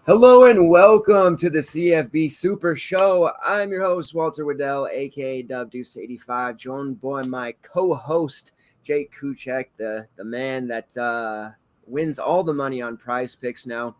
Hello and welcome to the CFB Super Show. I'm your host, Walter Waddell, aka Deuce85, joined by my co-host, Jake Kucheck, the man that wins all the money on Prize Picks now.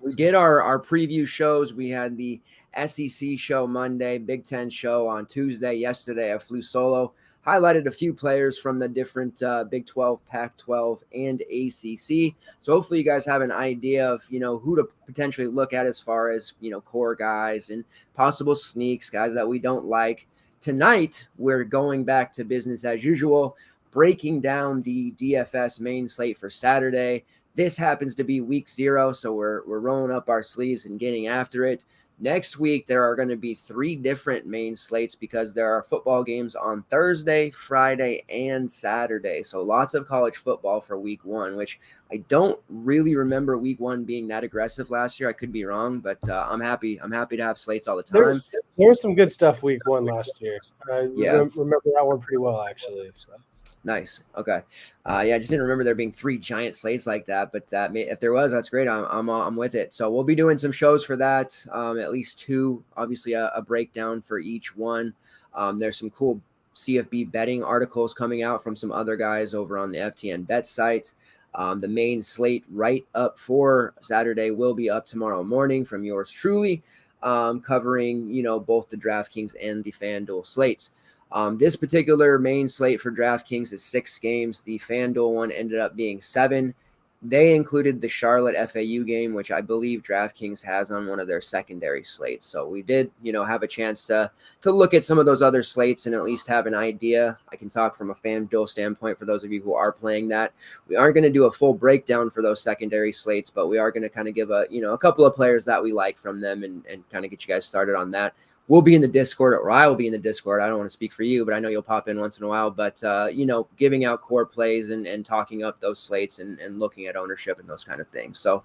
We did our preview shows. We had the SEC show Monday, Big Ten show on Tuesday. Yesterday, I flew solo. Highlighted a few players from the different Big 12, Pac-12, and ACC. So hopefully you guys have an idea of, who to potentially look at as far as, core guys and possible sneaks, guys that we don't like. Tonight, we're going back to business as usual, breaking down the DFS main slate for Saturday. This happens to be week 0, so we're rolling up our sleeves and getting after it. Next week, there are going to be 3 different main slates because there are football games on Thursday, Friday, and Saturday. So lots of college football for week 1, which I don't really remember week 1 being that aggressive last year. I could be wrong, but I'm happy. I'm happy to have slates all the time. There was some good stuff week 1 last year. I remember that one pretty well, actually. So. Nice. Okay. I just didn't remember there being 3 giant slates like that, but if there was, that's great. I'm with it. So we'll be doing some shows for that. At least 2, obviously a breakdown for each one. There's some cool CFB betting articles coming out from some other guys over on the FTN bet site. The main slate right up for Saturday will be up tomorrow morning from yours truly, covering, both the DraftKings and the FanDuel slates. This particular main slate for DraftKings is 6 games. The FanDuel one ended up being 7. They included the Charlotte FAU game, which I believe DraftKings has on one of their secondary slates. So we did, have a chance to look at some of those other slates and at least have an idea. I can talk from a FanDuel standpoint for those of you who are playing that. We aren't going to do a full breakdown for those secondary slates, but we are going to kind of give a couple of players that we like from them and kind of get you guys started on that. We'll be in the Discord, or I will be in the Discord. I don't want to speak for you, but I know you'll pop in once in a while. But, giving out core plays and talking up those slates and looking at ownership and those kind of things. So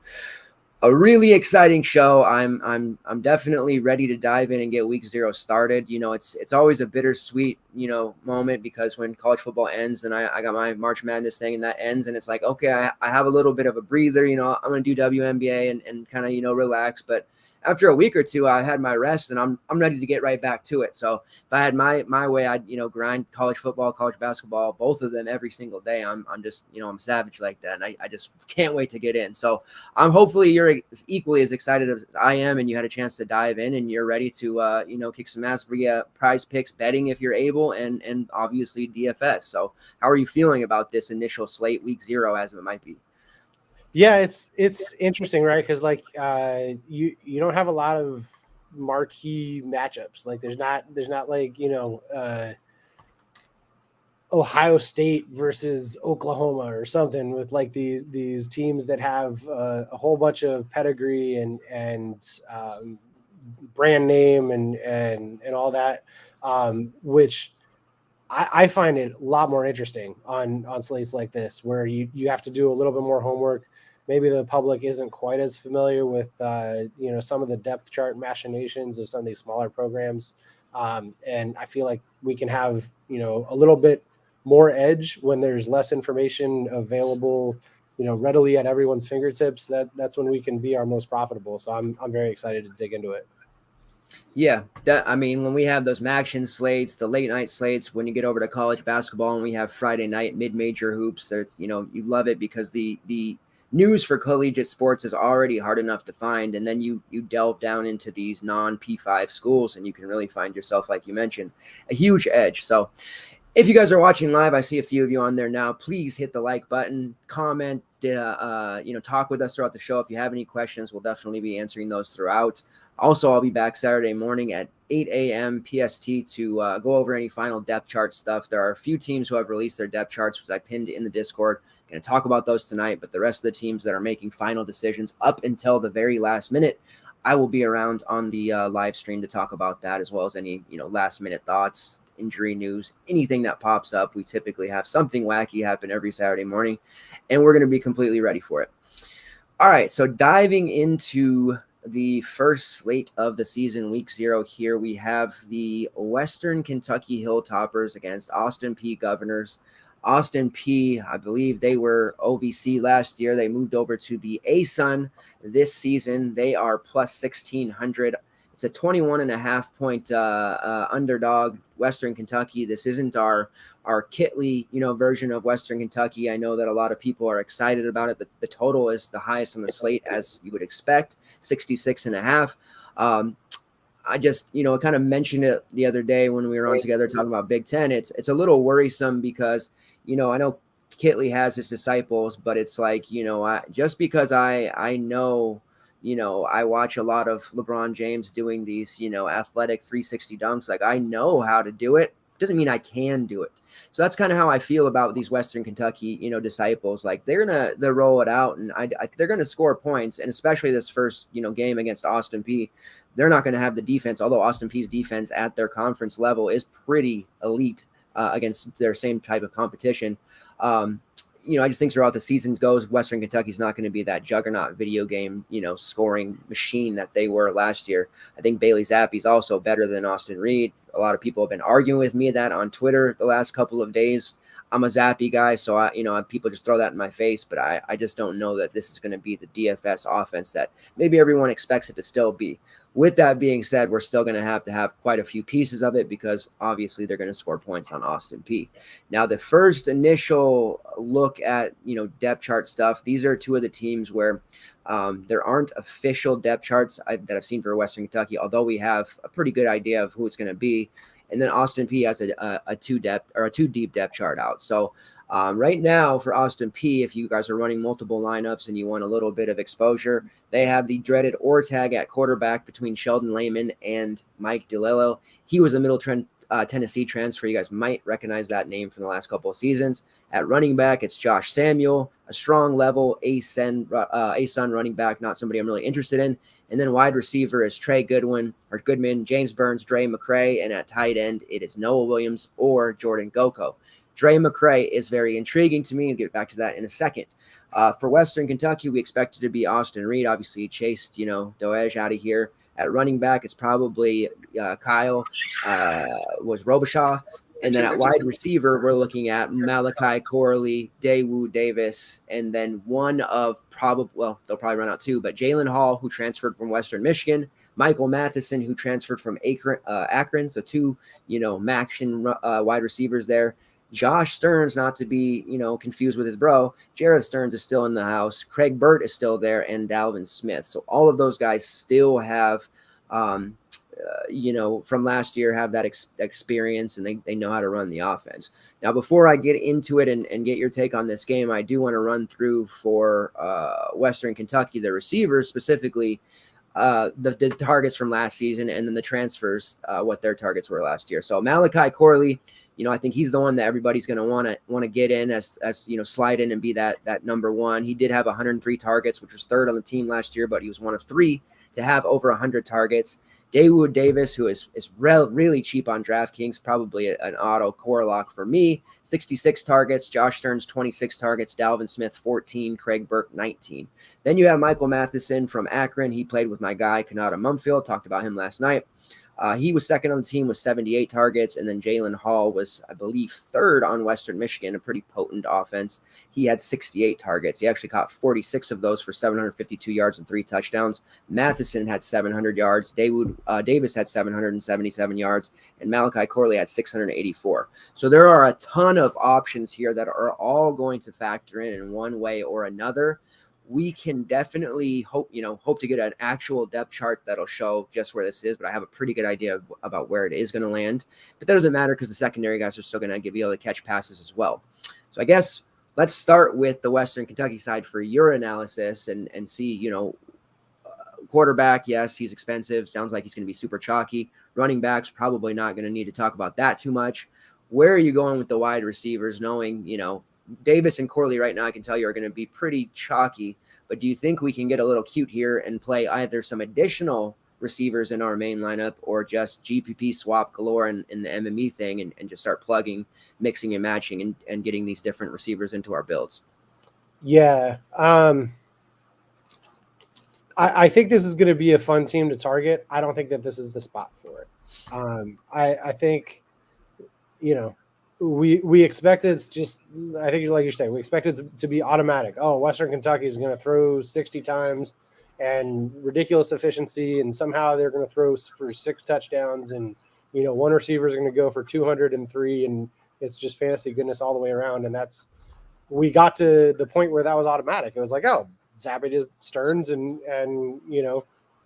a really exciting show. I'm definitely ready to dive in and get week 0 started. It's always a bittersweet, moment because when college football ends and I got my March Madness thing and that ends and it's like, okay, I have a little bit of a breather, I'm going to do WNBA and kind of, relax. But after a week or 2, I had my rest and I'm ready to get right back to it. So if I had my way, I'd, grind college football, college basketball, both of them every single day. I'm just, I'm savage like that. And I just can't wait to get in. So hopefully you're equally as excited as I am and you had a chance to dive in and you're ready to, kick some ass via Prize Picks betting if you're able and obviously DFS. So how are you feeling about this initial slate week 0 as it might be? Yeah, it's interesting, right? Because you don't have a lot of marquee matchups. Like there's not like Ohio State versus Oklahoma or something with like these teams that have a whole bunch of pedigree and brand name and all that, which I find it a lot more interesting on slates like this, where you have to do a little bit more homework. Maybe the public isn't quite as familiar with, some of the depth chart machinations of some of these smaller programs. And I feel like we can have, a little bit more edge when there's less information available, readily at everyone's fingertips. That's when we can be our most profitable. So I'm very excited to dig into it. Yeah, when we have those action slates, the late night slates, when you get over to college basketball and we have Friday night mid-major hoops, there's, you love it because the news for collegiate sports is already hard enough to find. And then you delve down into these non-P5 schools and you can really find yourself, like you mentioned, a huge edge. So if you guys are watching live, I see a few of you on there now. Please hit the like button, comment, talk with us throughout the show. If you have any questions, we'll definitely be answering those throughout. Also, I'll be back Saturday morning at 8 a.m. PST to go over any final depth chart stuff. There are a few teams who have released their depth charts, which I pinned in the Discord. Going to talk about those tonight, but the rest of the teams that are making final decisions up until the very last minute, I will be around on the live stream to talk about that, as well as any last minute thoughts, injury news, anything that pops up. We typically have something wacky happen every Saturday morning, and we're going to be completely ready for it. All right, so diving into the first slate of the season, week 0 here, we have the Western Kentucky Hilltoppers against Austin Peay Governors. Austin P, I believe they were OVC last year. They moved over to the ASUN this season. They are plus 1,600. It's a 21.5 point underdog, Western Kentucky. This isn't our Kitley, version of Western Kentucky. I know that a lot of people are excited about it. The total is the highest on the slate, as you would expect, 66.5. I just, kind of mentioned it the other day when we were on together talking about Big Ten. It's a little worrisome because, I know Kitley has his disciples, but it's like, just because I know, I watch a lot of LeBron James doing these, athletic 360 dunks. Like, I know how to do it. Doesn't mean I can do it. So that's kind of how I feel about these Western Kentucky, disciples. Like, they'll roll it out, and they're gonna score points, and especially this first, game against Austin P. They're not going to have the defense, although Austin P's defense at their conference level is pretty elite against their same type of competition. I just think throughout the season goes, Western Kentucky's not going to be that juggernaut video game, scoring machine that they were last year. I think Bailey Zappi's also better than Austin Reed. A lot of people have been arguing with me that on Twitter the last couple of days. I'm a Zappy guy, so people just throw that in my face, but I just don't know that this is going to be the DFS offense that maybe everyone expects it to still be. With that being said, we're still going to have quite a few pieces of it because obviously they're going to score points on Austin P. Now, the first initial look at, depth chart stuff, these are two of the teams where there aren't official depth charts that I've seen for Western Kentucky, although we have a pretty good idea of who it's going to be. And then Austin P has a two deep depth chart out. So right now for Austin P, if you guys are running multiple lineups and you want a little bit of exposure, they have the dreaded tag at quarterback between Sheldon Lehman and Mike DeLillo. He was a Middle Tennessee transfer. You guys might recognize that name from the last couple of seasons. At running back, it's Josh Samuel, a strong level ASUN running back, not somebody I'm really interested in. And then wide receiver is Goodman, James Burns, Dre McCray, and at tight end, it is Noah Williams or Jordan Goko. Dre McCray is very intriguing to me, and get back to that in a second. For Western Kentucky, we expect it to be Austin Reed. Obviously, he chased, Doege out of here. At running back, it's probably Kyle was Robichaud. And then at wide receiver, we're looking at Malachi Corley, Daewoo Davis, and then one of they'll probably run out two, but Jalen Hall, who transferred from Western Michigan, Michael Matheson, who transferred from Akron. So two, Maction wide receivers there. Josh Stearns, not to be, confused with his bro. Jared Stearns is still in the house. Craig Burt is still there, and Dalvin Smith. So all of those guys still have, from last year, have that experience, and they know how to run the offense. Now, before I get into it and get your take on this game, I do want to run through for Western Kentucky, the receivers specifically, the targets from last season, and then the transfers, what their targets were last year. So Malachi Corley, I think he's the one that everybody's going to want to get in as slide in and be that number one. He did have 103 targets, which was third on the team last year, but he was one of three to have over 100 targets. Daewoo Davis, who is really cheap on DraftKings, probably an auto core lock for me, 66 targets. Josh Stearns, 26 targets. Dalvin Smith, 14. Craig Burke, 19. Then you have Michael Matheson from Akron. He played with my guy, Kanata Mumfield. Talked about him last night. He was second on the team with 78 targets, and then Jalen Hall was, I believe, third on Western Michigan, a pretty potent offense. He had 68 targets. He actually caught 46 of those for 752 yards and 3 touchdowns. Matheson had 700 yards. Davis had 777 yards, and Malachi Corley had 684. So there are a ton of options here that are all going to factor in one way or another. We can definitely hope to get an actual depth chart that'll show just where this is, but I have a pretty good idea about where it is going to land. But that doesn't matter because the secondary guys are still going to be able to catch passes as well. So I guess let's start with the Western Kentucky side for your analysis and see, quarterback, yes, he's expensive. Sounds like he's going to be super chalky. Running backs, probably not going to need to talk about that too much. Where are you going with the wide receivers, knowing, Davis and Corley right now, I can tell you, are going to be pretty chalky, but do you think we can get a little cute here and play either some additional receivers in our main lineup or just GPP swap galore in the MME thing and just start plugging, mixing and matching and getting these different receivers into our builds? Yeah. I think this is going to be a fun team to target. I don't think that this is the spot for it. I think, we expect it's just, I think like you're saying, we expect it to be automatic. Oh, Western Kentucky is going to throw 60 times and ridiculous efficiency, and somehow they're going to throw for 6 touchdowns, and one receiver is going to go for 203, and it's just fantasy goodness all the way around. And we got to the point where that was automatic. It was like, oh, Zappy to Stearns, and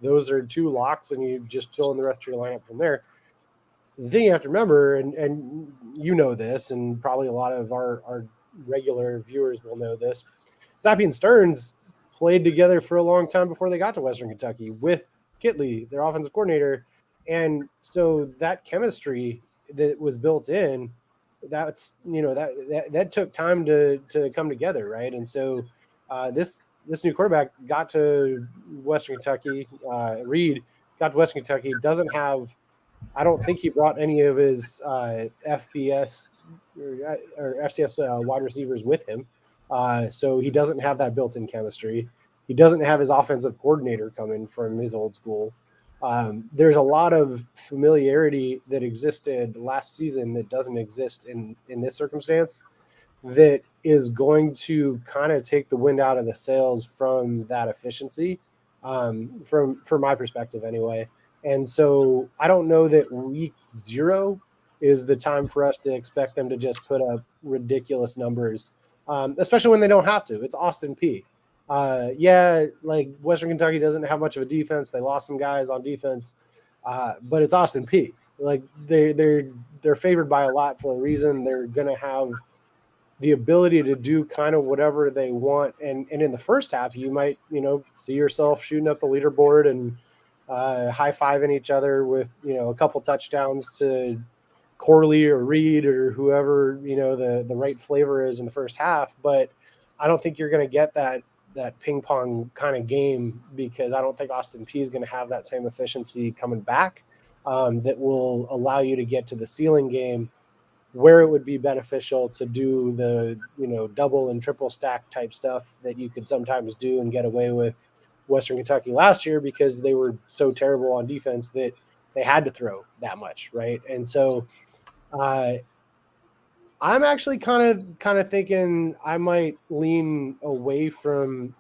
those are 2 locks, and you just fill in the rest of your lineup from there. The thing you have to remember, and this, and probably a lot of our regular viewers will know this, Zappy and Stearns played together for a long time before they got to Western Kentucky with Kitley, their offensive coordinator. And so that chemistry that was built in, that's, that took time to come together, right? And so this new quarterback got to Western Kentucky, Reed got to Western Kentucky, doesn't have, I don't think he brought any of his FBS or FCS wide receivers with him. So he doesn't have that built-in chemistry. He doesn't have his offensive coordinator coming from his old school. There's a lot of familiarity that existed last season that doesn't exist in this circumstance, that is going to kind of take the wind out of the sails from that efficiency, from my perspective anyway. And so I don't know that week 0 is the time for us to expect them to just put up ridiculous numbers, especially when they don't have to. It's Austin Peay. Like Western Kentucky doesn't have much of a defense. They lost some guys on defense, but it's Austin Peay. Like they're favored by a lot for a reason. They're going to have the ability to do kind of whatever they want. And in the first half, you might, see yourself shooting up the leaderboard and high-fiving each other with, a couple touchdowns to Corley or Reed or whoever, the right flavor is in the first half. But I don't think you're going to get that ping pong kind of game, because I don't think Austin Peay is going to have that same efficiency coming back that will allow you to get to the ceiling game, where it would be beneficial to do the, double and triple stack type stuff that you could sometimes do and get away with Western Kentucky last year, because they were so terrible on defense that they had to throw that much, right? And so I'm actually kind of thinking I might lean away from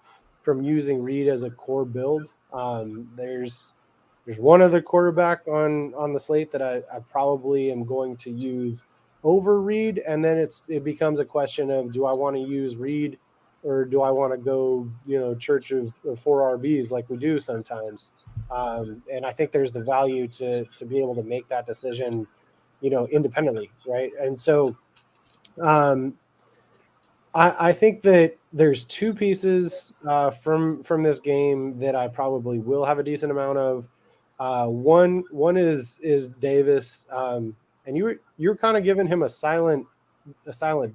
using Reed as a core build. There's one other quarterback on the slate that I probably am going to use over Reed, and then it becomes a question of, do I want to use Reed, or do I want to go, church of 4 RBs like we do sometimes? And I think there's the value to be able to make that decision, independently, right? And so I think that there's 2 pieces from this game that I probably will have a decent amount of. One is Davis, and you're kind of giving him a silent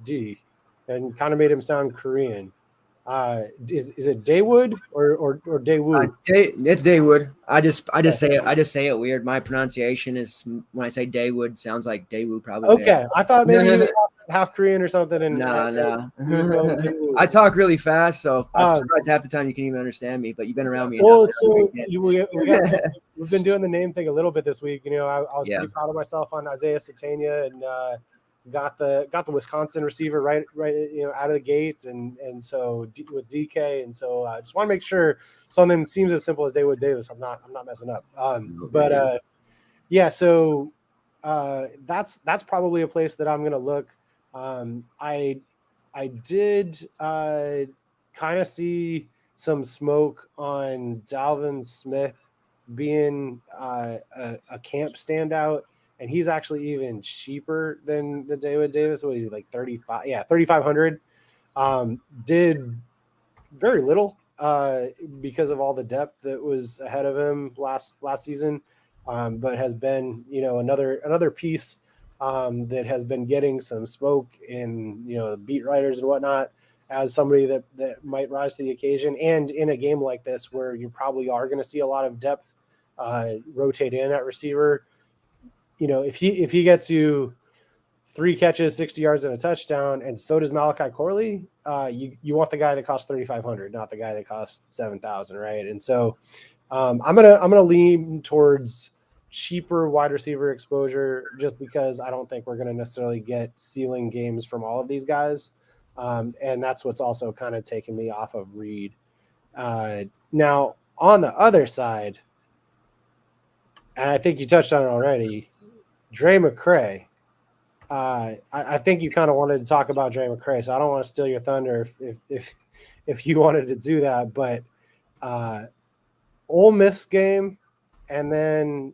D, and kind of made him sound Korean. Is it Daywood or Daewoo? It's Daywood. I just say it weird. My pronunciation is, when I say Daywood, sounds like Daewoo probably. Okay, I thought maybe he was half Korean or something. And no. I talk really fast, so I'm surprised half the time you can even understand me. But you've been around me. Well, so we've been doing the name thing a little bit this week. I was pretty proud of myself on Isaiah Satania, and got the Wisconsin receiver right out of the gate, and so with DK, and so I just want to make sure something seems as simple as Daewoo Davis, I'm not messing up. So that's probably a place that I'm going to look. I did kind of see some smoke on Dalvin Smith being a camp standout. And he's actually even cheaper than the Daewoo Davis. What is he, like 35? Yeah, 3,500. Did very little because of all the depth that was ahead of him last season, but has been another piece that has been getting some smoke in the beat writers and whatnot, as somebody that might rise to the occasion. And in a game like this, where you probably are going to see a lot of depth rotate in at receiver. If he gets you 3 catches, 60 yards, and a touchdown, and so does Malachi Corley, you want the guy that costs 3,500, not the guy that costs 7,000, right? And so I'm gonna lean towards cheaper wide receiver exposure just because I don't think we're going to necessarily get ceiling games from all of these guys. And that's what's also kind of taken me off of Reed. Now, on the other side, and I think you touched on it already, Dre McCray. I think you kind of wanted to talk about Dre McCray, so I don't want to steal your thunder if you wanted to do that. But Ole Miss game and then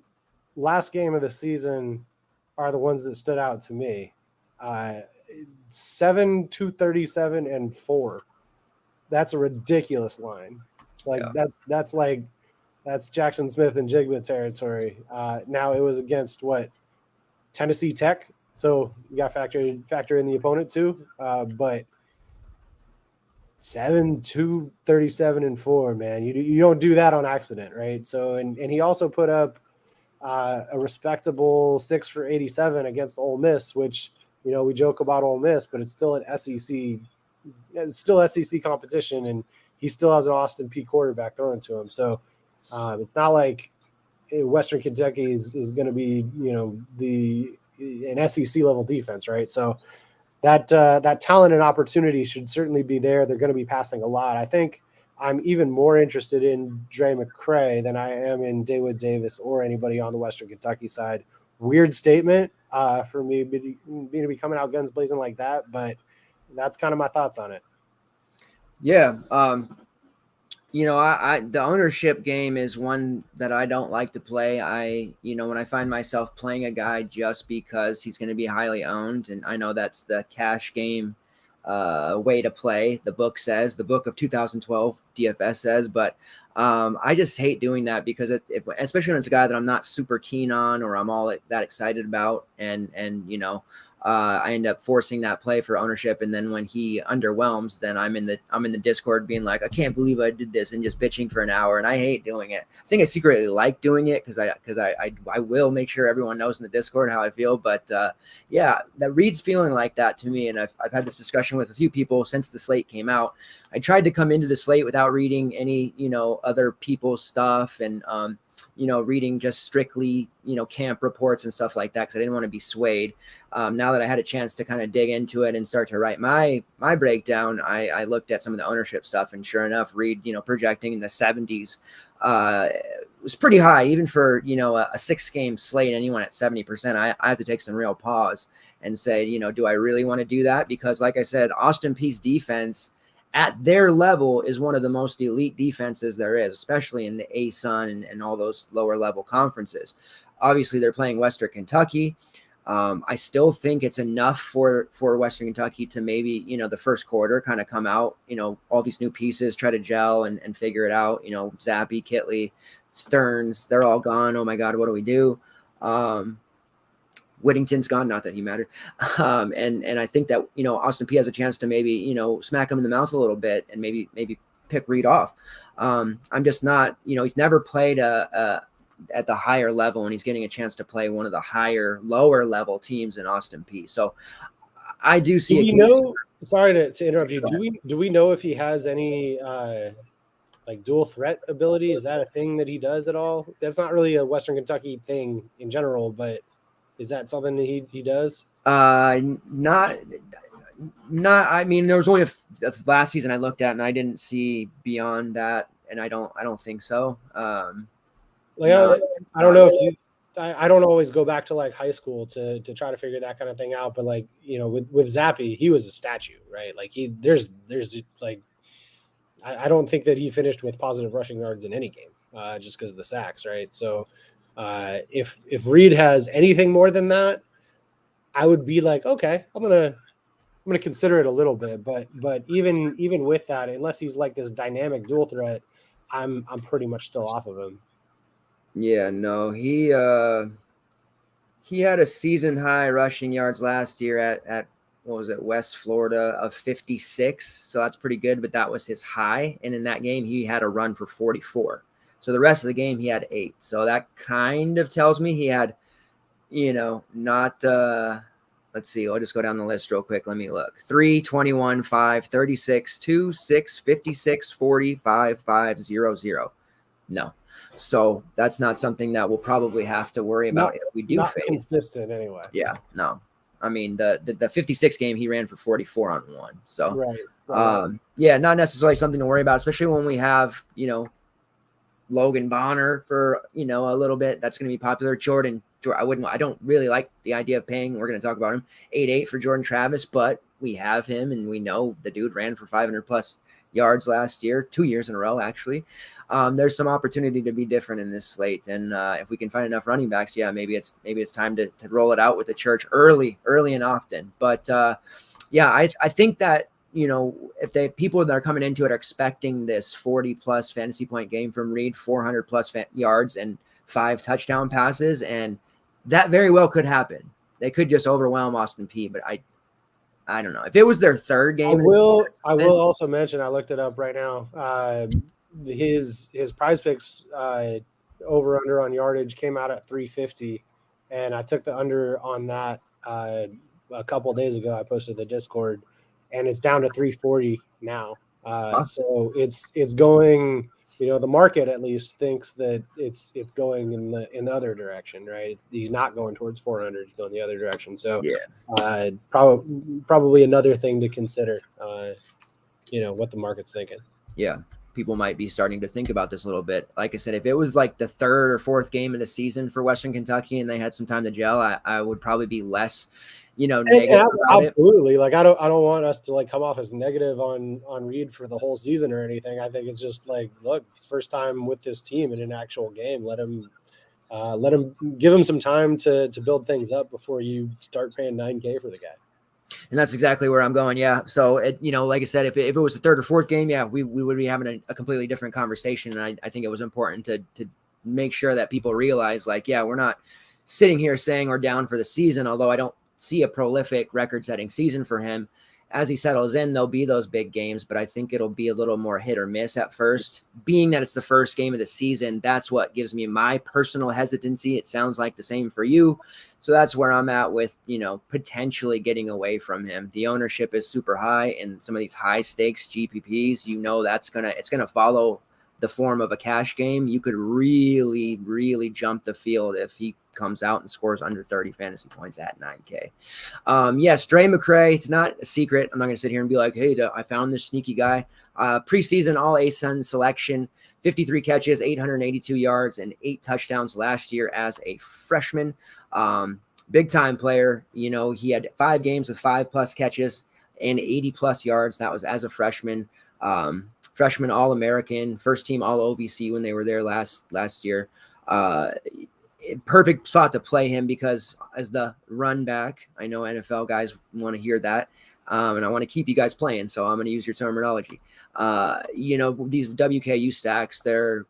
last game of the season are the ones that stood out to me. 7, 237, and 4. That's a ridiculous line. Like that's Jackson Smith and Jigba territory. Now it was against Tennessee Tech. So you got to factor in the opponent too. But 7, 237, and 4, man. You don't do that on accident, right? So and he also put up a respectable 6 for 87 against Ole Miss, which we joke about Ole Miss, but it's still an SEC. It's still SEC competition, and he still has an Austin Peay quarterback throwing to him. So it's not like Western Kentucky is going to be an SEC level defense, right? So that talent and opportunity should certainly be there. They're going to be passing a lot. I think I'm even more interested in Dre McCray than I am in Dawood Davis or anybody on the Western Kentucky side. Weird statement for me to be coming out guns blazing like that, but that's kind of my thoughts on it. Yeah. The ownership game is one that I don't like to play. When I find myself playing a guy just because he's going to be highly owned, and I know that's the cash game way to play. The book of 2012 DFS says, but I just hate doing that because especially when it's a guy that I'm not super keen on or I'm all that excited about, and I end up forcing that play for ownership, and then when he underwhelms, then I'm in the Discord being like, I can't believe I did this, and just bitching for an hour, and I hate doing it. I think I secretly like doing it because I will make sure everyone knows in the Discord how I feel. But that Reed's feeling like that to me, and I've had this discussion with a few people since the slate came out. I tried to come into the slate without reading any other people's stuff and reading just strictly, camp reports and stuff like that, because I didn't want to be swayed. Now that I had a chance to kind of dig into it and start to write my breakdown, I looked at some of the ownership stuff, and sure enough, Reed, projecting in the 70s was pretty high, even for, a 6-game slate. Anyone at 70%, I have to take some real pause and say, do I really want to do that? Because like I said, Austin Peay's defense at their level is one of the most elite defenses there is, especially in the ASUN and all those lower level conferences. Obviously, they're playing Western Kentucky. I still think it's enough for Western Kentucky to maybe, the first quarter kind of come out, all these new pieces, try to gel and figure it out. Zappy, Kitley, Stearns, they're all gone. Oh my God, what do we do? Whittington's gone, not that he mattered. And I think that, Austin Peay has a chance to maybe, smack him in the mouth a little bit and maybe pick Reed off. I'm just not, he's never played at the higher level, and he's getting a chance to play one of the lower level teams in Austin Peay. So I do see sorry to interrupt you. Do we know if he has any like dual threat ability? Is that a thing that he does at all? That's not really a Western Kentucky thing in general, but is that something that he does? Not. I mean, there was only last season I looked at, and I didn't see beyond that, and I don't think so. I don't know if I don't always go back to like high school to try to figure that kind of thing out, but like with Zappy, he was a statue, right? Like there's like I don't think that he finished with positive rushing yards in any game, just because of the sacks, right? So if Reed has anything more than that, I would be like, okay, I'm gonna consider it a little bit, but even with that, unless he's like this dynamic dual threat, I'm pretty much still off of him. Yeah, no, he had a season high rushing yards last year at what was it, West Florida, of 56. So that's pretty good, but that was his high. And in that game, he had a run for 44. So the rest of the game, he had 8. So that kind of tells me he had, not let's see. I'll just go down the list real quick. Let me look. 3, 21, 5, 36, 2, 6, 56, 40, 5, 5, 0, 0. No. So that's not something that we'll probably have to worry about if we do not fade. Consistent anyway. Yeah, no. I mean, the 56 game, he ran for 44 on one. So, right. Yeah, not necessarily something to worry about, especially when we have, Logan Bonner for, a little bit. That's going to be popular. Jordan, I don't really like the idea of paying. We're going to talk about him 8-8 for Jordan Travis, but we have him and we know the dude ran for 500 plus yards last year, 2 years in a row, actually. There's some opportunity to be different in this slate. And if we can find enough running backs, yeah, maybe it's time to roll it out with the church early and often. But I think that, if people that are coming into it are expecting this 40 plus fantasy point game from Reed, 400 plus yards and 5 touchdown passes, and that very well could happen. They could just overwhelm Austin P, but I don't know. If it was their third game, I will also mention, I looked it up right now. His prize picks over under on yardage came out at 350, and I took the under on that a couple of days ago. I posted the Discord, and it's down to 340 now. So it's going. The market at least thinks that it's going in the other direction, right? He's not going towards 400; he's going the other direction. So, yeah, probably another thing to consider. What the market's thinking. Yeah, people might be starting to think about this a little bit. Like I said, if it was like the third or fourth game of the season for Western Kentucky and they had some time to gel, I would probably be less, negative about absolutely. Like I don't want us to like come off as negative on Reed for the whole season or anything. I think it's just like, look, it's first time with this team in an actual game. Let him give him some time to build things up before you start paying $9,000 for the guy. And that's exactly where I'm going. Yeah. So, like I said, if it was the third or fourth game, yeah, we would be having a completely different conversation. And I think it was important to make sure that people realize, like, yeah, we're not sitting here saying we're down for the season, although I don't see a prolific record-setting season for him. As he settles in, there'll be those big games, but I think it'll be a little more hit or miss at first. Being that it's the first game of the season, that's what gives me my personal hesitancy. It sounds like the same for you. So that's where I'm at with, potentially getting away from him. The ownership is super high, and some of these high stakes GPPs, it's gonna follow the form of a cash game. You could really, really jump the field if he comes out and scores under 30 fantasy points at $9,000. Yes, Dre McCray, it's not a secret. I'm not going to sit here and be like, hey, I found this sneaky guy. Preseason all ASUN selection, 53 catches, 882 yards, and 8 touchdowns last year as a freshman. Big time player. He had 5 games with 5+ catches and 80+ yards. That was as a freshman. Freshman All-American, first team All-OVC when they were there last year. Perfect spot to play him because as the run back, I know NFL guys want to hear that. And I want to keep you guys playing. So I'm going to use your terminology. These WKU stacks, they're,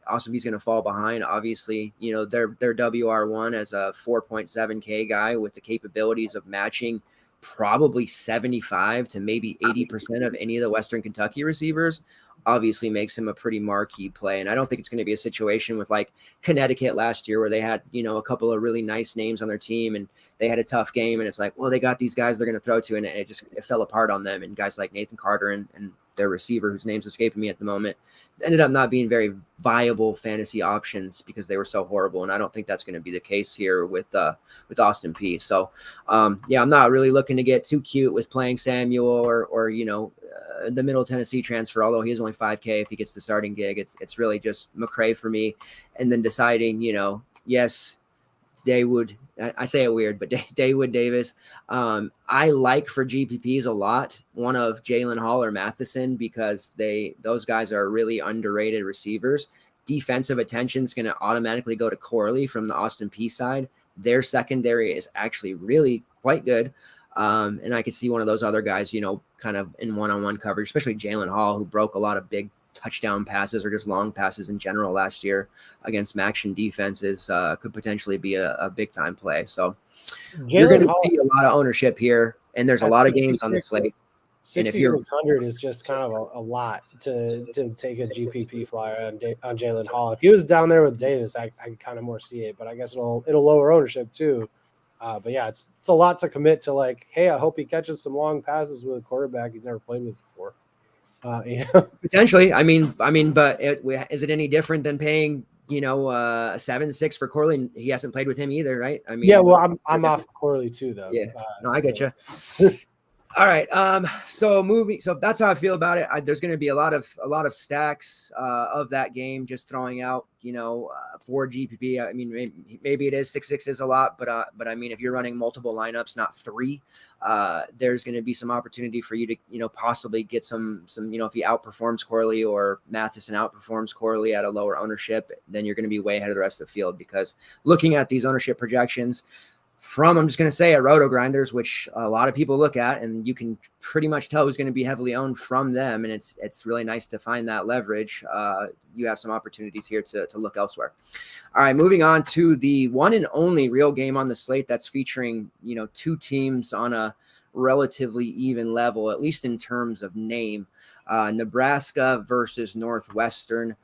Austin B's going to fall behind. Obviously, their WR1 as a 4.7K guy with the capabilities of matching probably 75 to maybe 80% of any of the Western Kentucky receivers obviously makes him a pretty marquee play. And I don't think it's going to be a situation with like Connecticut last year where they had, a couple of really nice names on their team and they had a tough game. And it's like, well, they got these guys they're going to throw to, and it fell apart on them. And guys like Nathan Carter and their receiver, whose name's escaping me at the moment, ended up not being very viable fantasy options because they were so horrible. And I don't think that's going to be the case here with Austin P. So, I'm not really looking to get too cute with playing Samuel or the Middle Tennessee transfer, although he is only $5,000 if he gets the starting gig. It's really just McCray for me. And then deciding, yes, Daywood, I say it weird, but Daywood Davis, I like for GPPs a lot, one of Jalen Hall or Matheson, because those guys are really underrated receivers. Defensive attention is going to automatically go to Corley from the Austin P side. Their secondary is actually really quite good. And I could see one of those other guys, kind of in one-on-one coverage, especially Jalen Hall, who broke a lot of big touchdown passes or just long passes in general last year against Maction defenses, could potentially be a big-time play. So you're going to see a lot of ownership here, and there's a lot of games on the slate. 6,600 is just kind of a lot to take a GPP flyer on Jalen Hall. If he was down there with Davis, I kind of more see it, but I guess it'll lower ownership too. But yeah, it's a lot to commit to. Like, hey, I hope he catches some long passes with a quarterback he's never played with before. Potentially. I mean, but is it any different than paying, a 7-6 for Corley? He hasn't played with him either, right? I mean, yeah, well, I'm off Corley too, though. Yeah, no, I get So. you. All right. So that's how I feel about it. There's going to be a lot of stacks of that game. Just throwing out, 4 GPP. I mean, maybe it is 6-6 is a lot, but I mean, if you're running multiple lineups, not 3, there's going to be some opportunity for you to, possibly get some, if he outperforms Corley or Matheson outperforms Corley at a lower ownership, then you're going to be way ahead of the rest of the field, because looking at these ownership projections from, I'm just going to say, at Roto Grinders, which a lot of people look at, and you can pretty much tell who's going to be heavily owned from them. And it's really nice to find that leverage. You have some opportunities here to look elsewhere. All right, moving on to the one and only real game on the slate that's featuring, 2 teams on a relatively even level, at least in terms of name. Nebraska versus Northwestern.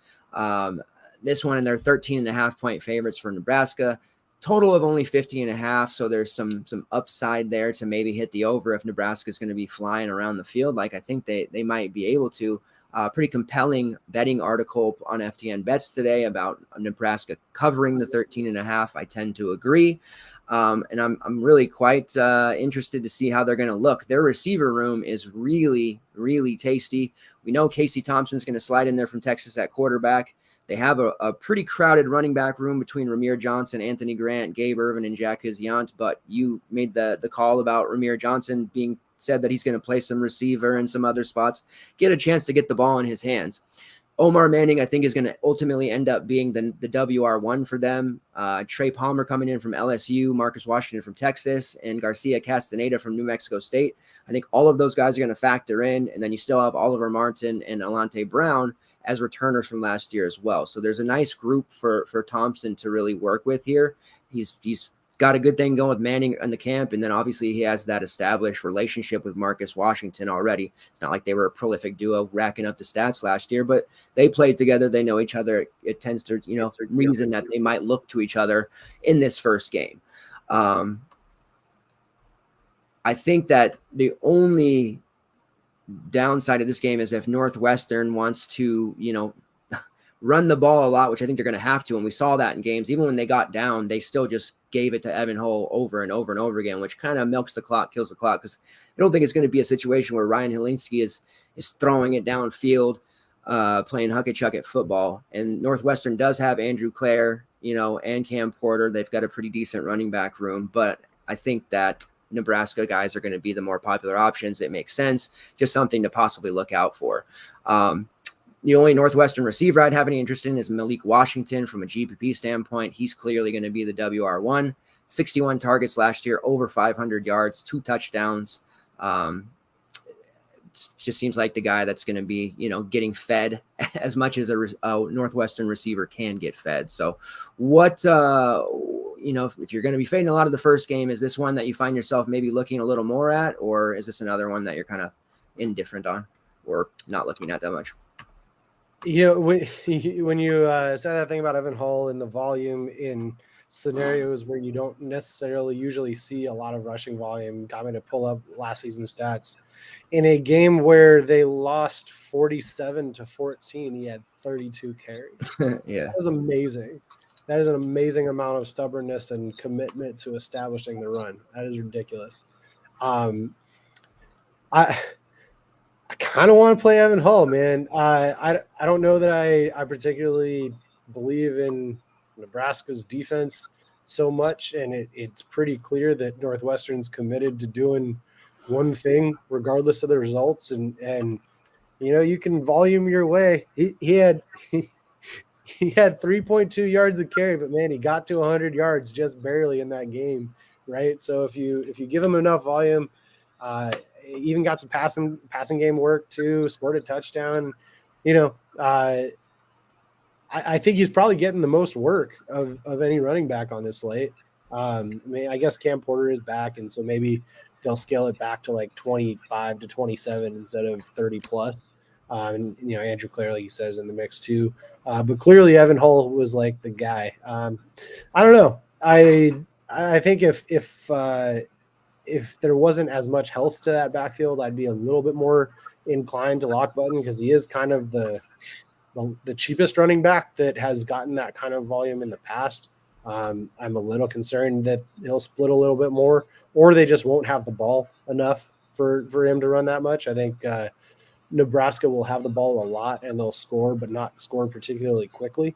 This one, and they're 13.5 point favorites for Nebraska. Total of only 50.5, so there's some upside there to maybe hit the over if Nebraska is going to be flying around the field, like I think they might be able to. Pretty compelling betting article on FTN Bets today about Nebraska covering the 13.5. I tend to agree, and I'm really quite interested to see how they're going to look. Their receiver room is really, really tasty. We know Casey Thompson's going to slide in there from Texas at quarterback. They have a pretty crowded running back room between Ramir Johnson, Anthony Grant, Gabe Ervin, and Jack Hiziant, but you made the call about Ramir Johnson being said that he's going to play some receiver and some other spots, get a chance to get the ball in his hands. Omar Manning, I think, is going to ultimately end up being the WR1 for them. Trey Palmer coming in from LSU, Marcus Washington from Texas, and Garcia Castaneda from New Mexico State. I think all of those guys are going to factor in, and then you still have Oliver Martin and Alante Brown as returners from last year as well. So there's a nice group for Thompson to really work with here. He's got a good thing going with Manning in the camp, and then obviously he has that established relationship with Marcus Washington already. It's not like they were a prolific duo racking up the stats last year, but they played together. They know each other. It tends to, reason that they might look to each other in this first game. I think that the only downside of this game is if Northwestern wants to, run the ball a lot, which I think they're going to have to. And we saw that in games. Even when they got down, they still just gave it to Evan Hull over and over and over again, which kind of milks the clock, kills the clock. Because I don't think it's going to be a situation where Ryan Helinski is throwing it downfield, playing huck-a-chuck at football. And Northwestern does have Andrew Clare, and Cam Porter. They've got a pretty decent running back room. But I think that Nebraska guys are going to be the more popular options. It makes sense. Just something to possibly look out for. The only Northwestern receiver I'd have any interest in is Malik Washington from a GPP standpoint. He's clearly going to be the WR1. 61 targets last year, over 500 yards, 2 touchdowns. Just seems like the guy that's going to be, getting fed as much as a Northwestern receiver can get fed. So what, if you're going to be fading a lot of the first game, is this one that you find yourself maybe looking a little more at, or is this another one that you're kind of indifferent on or not looking at that much? When you said that thing about Evan Hull and the volume in scenarios where you don't necessarily usually see a lot of rushing volume, got me to pull up last season's stats. In a game where they lost 47-14, he had 32 carries. Yeah, that was amazing. That is an amazing amount of stubbornness and commitment to establishing the run. That is ridiculous. I kind of want to play Evan Hull, man. I don't know that I particularly believe in Nebraska's defense so much, and it's pretty clear that Northwestern's committed to doing one thing regardless of the results, and you can volume your way. He had 3.2 yards a carry, but man, he got to 100 yards just barely in that game, right? So if you give him enough volume, even got some passing game work too, scored a touchdown. I think he's probably getting the most work of any running back on this slate. I guess Cam Porter is back, and so maybe they'll scale it back to like 25 to 27 instead of 30 plus. Andrew Clare, like he says, in the mix too. But clearly Evan Hull was like the guy. I don't know. I think if if there wasn't as much health to that backfield, I'd be a little bit more inclined to lock Button because he is kind of the cheapest running back that has gotten that kind of volume in the past. I'm a little concerned that he'll split a little bit more, or they just won't have the ball enough for him to run that much. I think Nebraska will have the ball a lot and they'll score, but not score particularly quickly.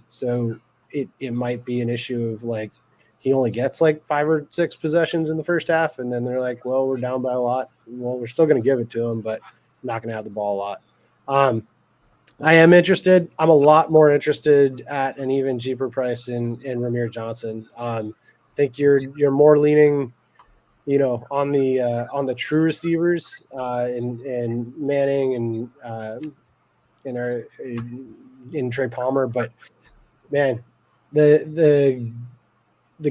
So it might be an issue of like he only gets like 5 or 6 possessions in the first half, and then they're like, well, we're down by a lot. Well, we're still going to give it to him, but not going to have the ball a lot. I am interested. I'm a lot more interested at an even cheaper price in Ramir Johnson. I think you're more leaning, on the true receivers in Manning and in Trey Palmer, but man, the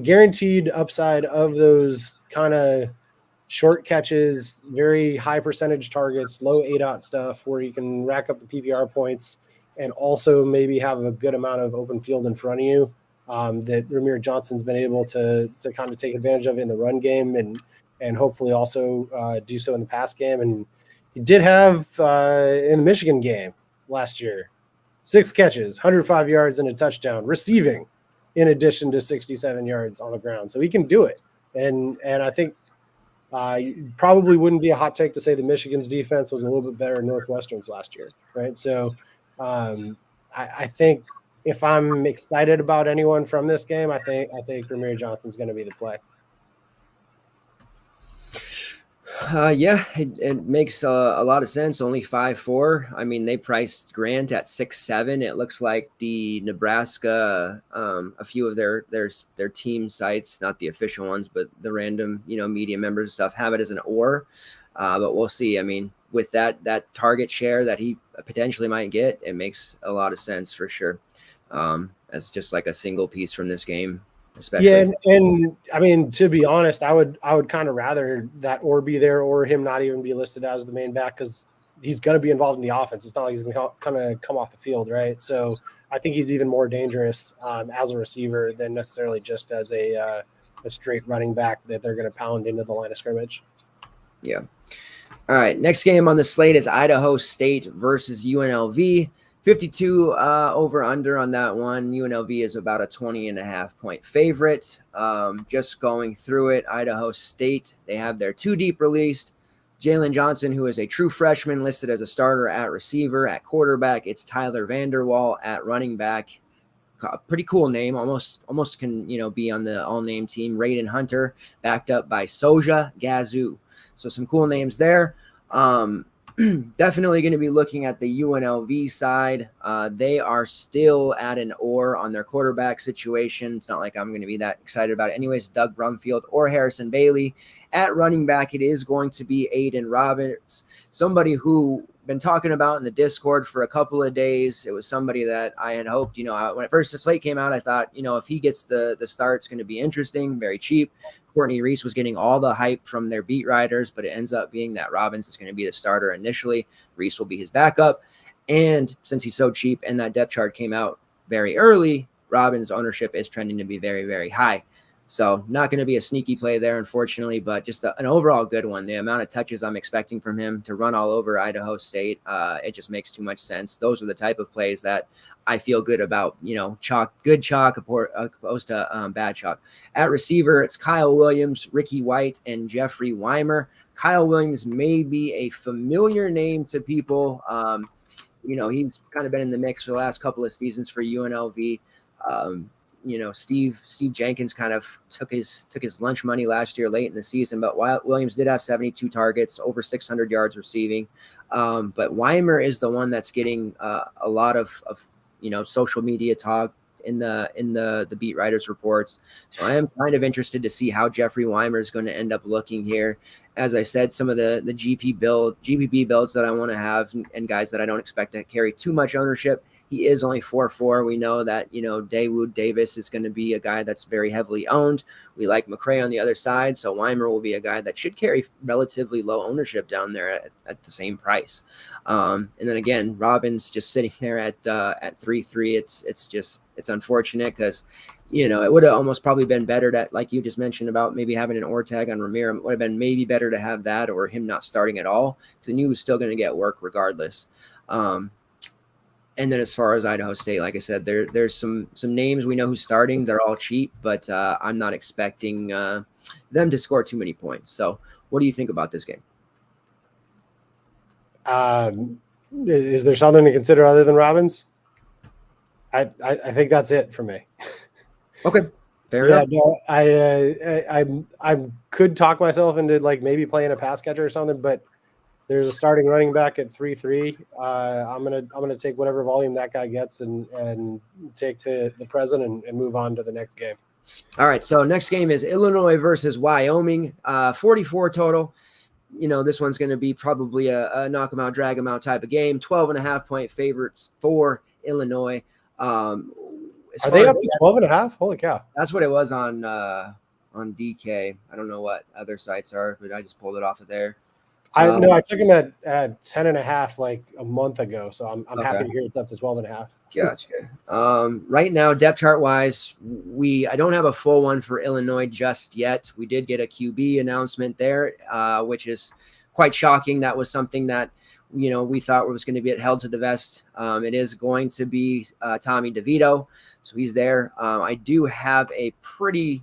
guaranteed upside of those kind of short catches, very high percentage targets, low ADOT stuff where you can rack up the PPR points and also maybe have a good amount of open field in front of you that Ramir Johnson's been able to kind of take advantage of in the run game and hopefully also do so in the pass game. And he did have in the Michigan game last year, 6 catches, 105 yards and a touchdown receiving in addition to 67 yards on the ground. So he can do it. And I think probably wouldn't be a hot take to say the Michigan's defense was a little bit better than Northwestern's last year, right? So I think if I'm excited about anyone from this game, I think Ramir Johnson's going to be the play. Yeah, it makes a lot of sense. Only 5.4. I mean, they priced Grant at 6.7. It looks like the Nebraska, a few of their team sites, not the official ones, but the random, media members and stuff, have it as an or. But we'll see. I mean, with that target share that he potentially might get, it makes a lot of sense for sure. As just like a single piece from this game. Especially. Yeah, and I mean, to be honest, I would kind of rather that or be there or him not even be listed as the main back because he's going to be involved in the offense. It's not like he's going to kind of come off the field, right? So I think he's even more dangerous as a receiver than necessarily just as a straight running back that they're going to pound into the line of scrimmage. Yeah. All right, next game on the slate is Idaho State versus UNLV. 52 over under on that one. UNLV is about a 20.5 point favorite. Just going through it, Idaho State, they have their 2 deep released. Jalen Johnson, who is a true freshman, listed as a starter at receiver. At quarterback, it's Tyler Vanderwall at running back. Pretty cool name. Almost can be on the all-name team. Raiden Hunter, backed up by Soja Gazoo. So some cool names there. Definitely going to be looking at the UNLV side. They are still at an or on their quarterback situation. It's not like I'm going to be that excited about it. Anyways, Doug Brumfield or Harrison Bailey. At running back, it is going to be Aiden Roberts, somebody who been talking about in the Discord for a couple of days. It was somebody that I had hoped, when first the slate came out, I thought, if he gets the start, it's going to be interesting, very cheap. Courtney Reese was getting all the hype from their beat writers, but it ends up being that Robbins is going to be the starter initially. Reese will be his backup. And since he's so cheap and that depth chart came out very early, Robbins' ownership is trending to be very, very high. So not going to be a sneaky play there, unfortunately, but just an overall good one. The amount of touches I'm expecting from him to run all over Idaho State, it just makes too much sense. Those are the type of plays that I feel good about, good chalk opposed to bad chalk. At receiver, it's Kyle Williams, Ricky White, and Jeffrey Weimer. Kyle Williams may be a familiar name to people. He's kind of been in the mix for the last couple of seasons for UNLV. Steve Jenkins kind of took his lunch money last year late in the season, but Williams did have 72 targets, over 600 yards receiving. But Weimer is the one that's getting a lot of social media talk in the beat writers reports. So I am kind of interested to see how Jeffrey Weimer is going to end up looking here. As I said, some of the GPP builds that I want to have and guys that I don't expect to carry too much ownership. He is only 4-4. We know that, Dawood Davis is going to be a guy that's very heavily owned. We like McCray on the other side. So Weimer will be a guy that should carry relatively low ownership down there at the same price. And then again, Robbins just sitting there at 3-3. It's unfortunate because, it would have almost probably been better that, like you just mentioned about maybe having an or tag on Ramiro. It would have been maybe better to have that or him not starting at all because I knew he was still going to get work regardless. And then as far as Idaho State, like I said, there's some names we know who's starting. They're all cheap, but I'm not expecting them to score too many points. So what do you think about this game? Is there something to consider other than Robbins? I think that's it for me. Okay, fair enough. No, I could talk myself into like maybe playing a pass catcher or something, but there's a starting running back at 3-3. I'm gonna take whatever volume that guy gets and take the present and move on to the next game. All right, so next game is Illinois versus Wyoming. 44 total. This one's going to be probably a knock them out, drag them out type of game. 12.5-point favorites for Illinois. Are they up to 12.5? Holy cow! That's what it was on DK. I don't know what other sites are, but I just pulled it off of there. I took him at 10.5 like a month ago, so I'm okay. Happy to hear it's up to 12.5. Gotcha. Right now, depth chart wise, I don't have a full one for Illinois just yet. We did get a QB announcement there, which is quite shocking. That was something that we thought was going to be held to the vest. It is going to be Tommy DeVito, so he's there. I do have a pretty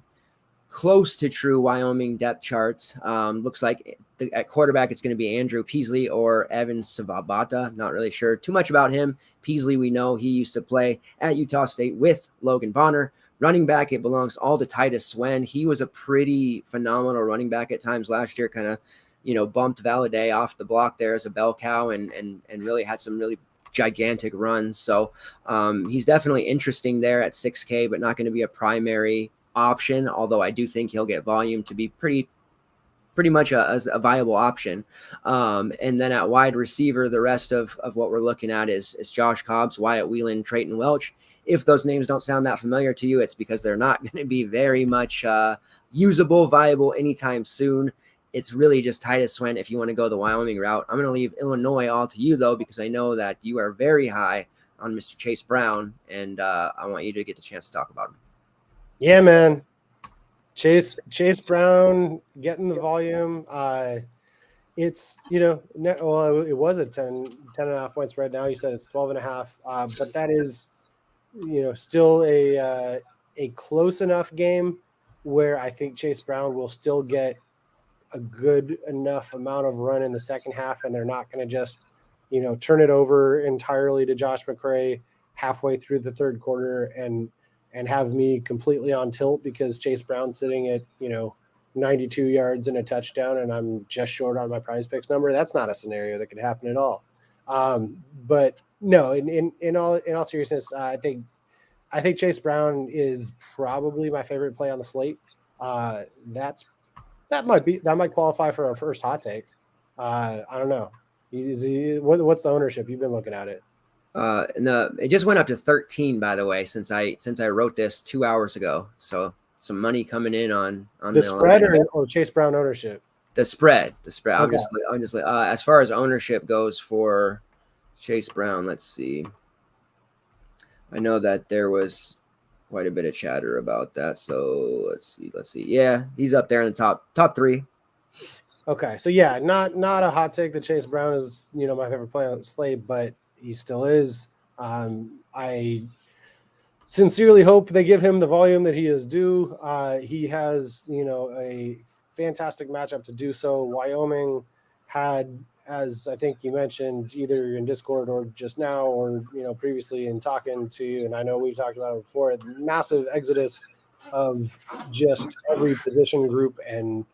close to true Wyoming depth chart. Looks like at quarterback it's going to be Andrew Peasley or Evan Savabata. Not really sure too much about him. Peasley, we know he used to play at Utah State with Logan Bonner. Running back, it belongs all to Titus Swen. He was a pretty phenomenal running back at times last year, kind of bumped Valladay off the block there as a bell cow and really had some really gigantic runs. So he's definitely interesting there at 6K, but not going to be a primary option, although I do think he'll get volume to be pretty much a viable option. And then at wide receiver, the rest of what we're looking at is Josh Cobbs, Wyatt Whelan, Trayton Welch. If those names don't sound that familiar to you, it's because they're not going to be very much usable, viable anytime soon. It's really just Titus Swen if you want to go the Wyoming route. I'm going to leave Illinois all to you, though, because I know that you are very high on Mr. Chase Brown, and I want you to get the chance to talk about him. Yeah, man. Chase Brown getting the volume. It's, it was a 10.5 point spread. Now you said it's 12.5. But that is, still a close enough game where I think Chase Brown will still get a good enough amount of run in the second half, and they're not going to just, turn it over entirely to Josh McCray halfway through the third quarter and have me completely on tilt because Chase Brown's sitting at, 92 yards and a touchdown and I'm just short on my prize picks number. That's not a scenario that could happen at all. But no, in all seriousness, I think Chase Brown is probably my favorite play on the slate. That might qualify for our first hot take. I don't know. What's the ownership? You've been looking at it. No, it just went up to 13, by the way, since I wrote this 2 hours ago. So some money coming in on the spread or Chase Brown ownership. The spread. Okay. I'm just as far as ownership goes for Chase Brown. Let's see. I know that there was quite a bit of chatter about that. So let's see. Yeah, he's up there in the top 3. Okay, so yeah, not a hot take that Chase Brown is my favorite play on the slate, but he still is. I sincerely hope they give him the volume that he is due. He has, a fantastic matchup to do so. Wyoming had, as I think you mentioned, either in Discord or just now or, previously in talking to you, and I know we've talked about it before, massive exodus of just every position group and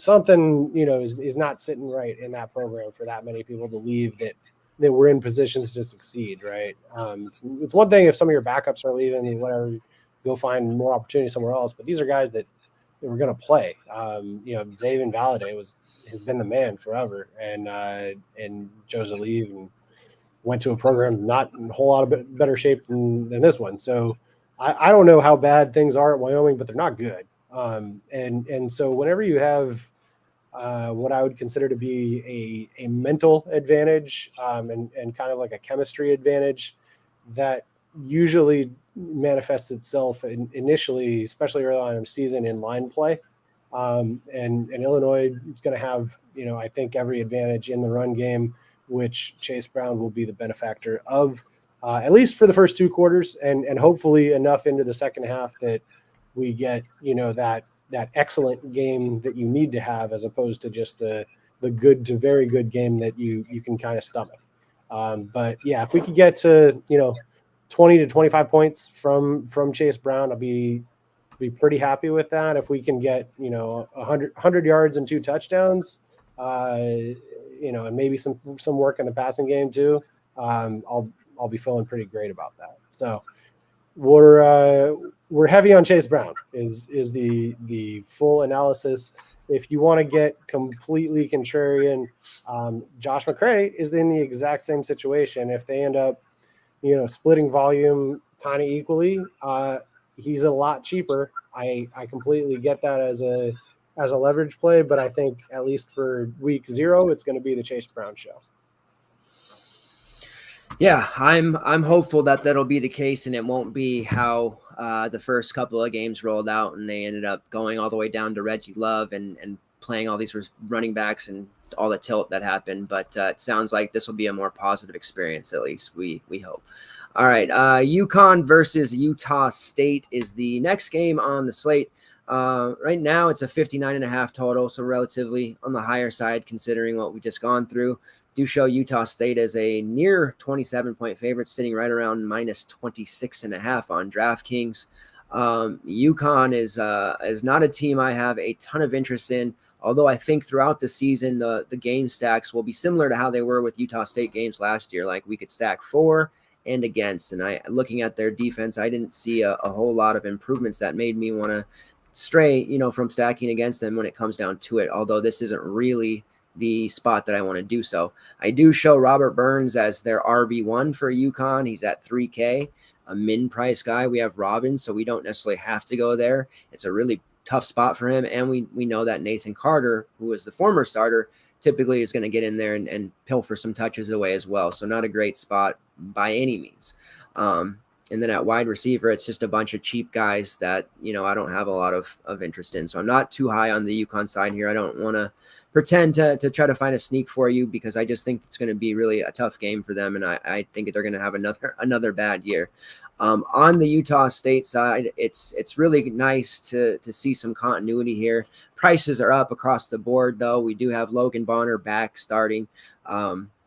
something, is not sitting right in that program for that many people to leave that we're in positions to succeed, right? It's one thing if some of your backups are leaving and whatever, go find more opportunity somewhere else. But these are guys that were going to play. Xavier Valladay has been the man forever, and Joe Zaliv and went to a program not in a whole lot of better shape than this one. So I don't know how bad things are at Wyoming, but they're not good. And so whenever you have what I would consider to be a mental advantage and kind of like a chemistry advantage that usually manifests itself initially, especially early on in the season, in line play. And Illinois is going to have, I think every advantage in the run game, which Chase Brown will be the benefactor of, at least for the first 2 quarters, and hopefully enough into the second half that we get, that excellent game that you need to have, as opposed to just the good to very good game that you can kind of stomach. But yeah, if we could get to 20 to 25 points from Chase Brown, I'll be pretty happy with that. If we can get 100 yards and 2 touchdowns, and maybe some work in the passing game too, I'll be feeling pretty great about that. So we're heavy on Chase Brown is the full analysis. If you want to get completely contrarian, Josh McCray is in the exact same situation. If they end up splitting volume kind of equally, he's a lot cheaper. I completely get that as a leverage play, but I think at least for week 0, it's going to be the Chase Brown show. Yeah, I'm hopeful that that'll be the case, and it won't be how the first couple of games rolled out, and they ended up going all the way down to Reggie Love and playing all these running backs and all the tilt that happened. But it sounds like this will be a more positive experience, at least we hope. All right, UConn versus Utah State is the next game on the slate. Right now, it's a 59.5 total, so relatively on the higher side considering what we just gone through. Do show Utah State as a near 27-point favorite, sitting right around minus 26.5 on DraftKings. UConn is not a team I have a ton of interest in, although I think throughout the season the game stacks will be similar to how they were with Utah State games last year. Like we could stack for and against, and looking at their defense, I didn't see a whole lot of improvements that made me want to stray from stacking against them when it comes down to it, although this isn't really the spot that I want to do so. I do show Robert Burns as their RB1 for UConn. He's at $3K, a min price guy. We have Robbins, so we don't necessarily have to go there. It's a really tough spot for him, and we know that Nathan Carter, who was the former starter, typically is going to get in there and pilfer some touches away as well. So not a great spot by any means. And then at wide receiver, it's just a bunch of cheap guys that, I don't have a lot of interest in. So I'm not too high on the UConn side here. I don't want to pretend to try to find a sneak for you, because I just think it's going to be really a tough game for them. And I think they're going to have another bad year. On the Utah State side, it's really nice to see some continuity here. Prices are up across the board, though. We do have Logan Bonner back starting.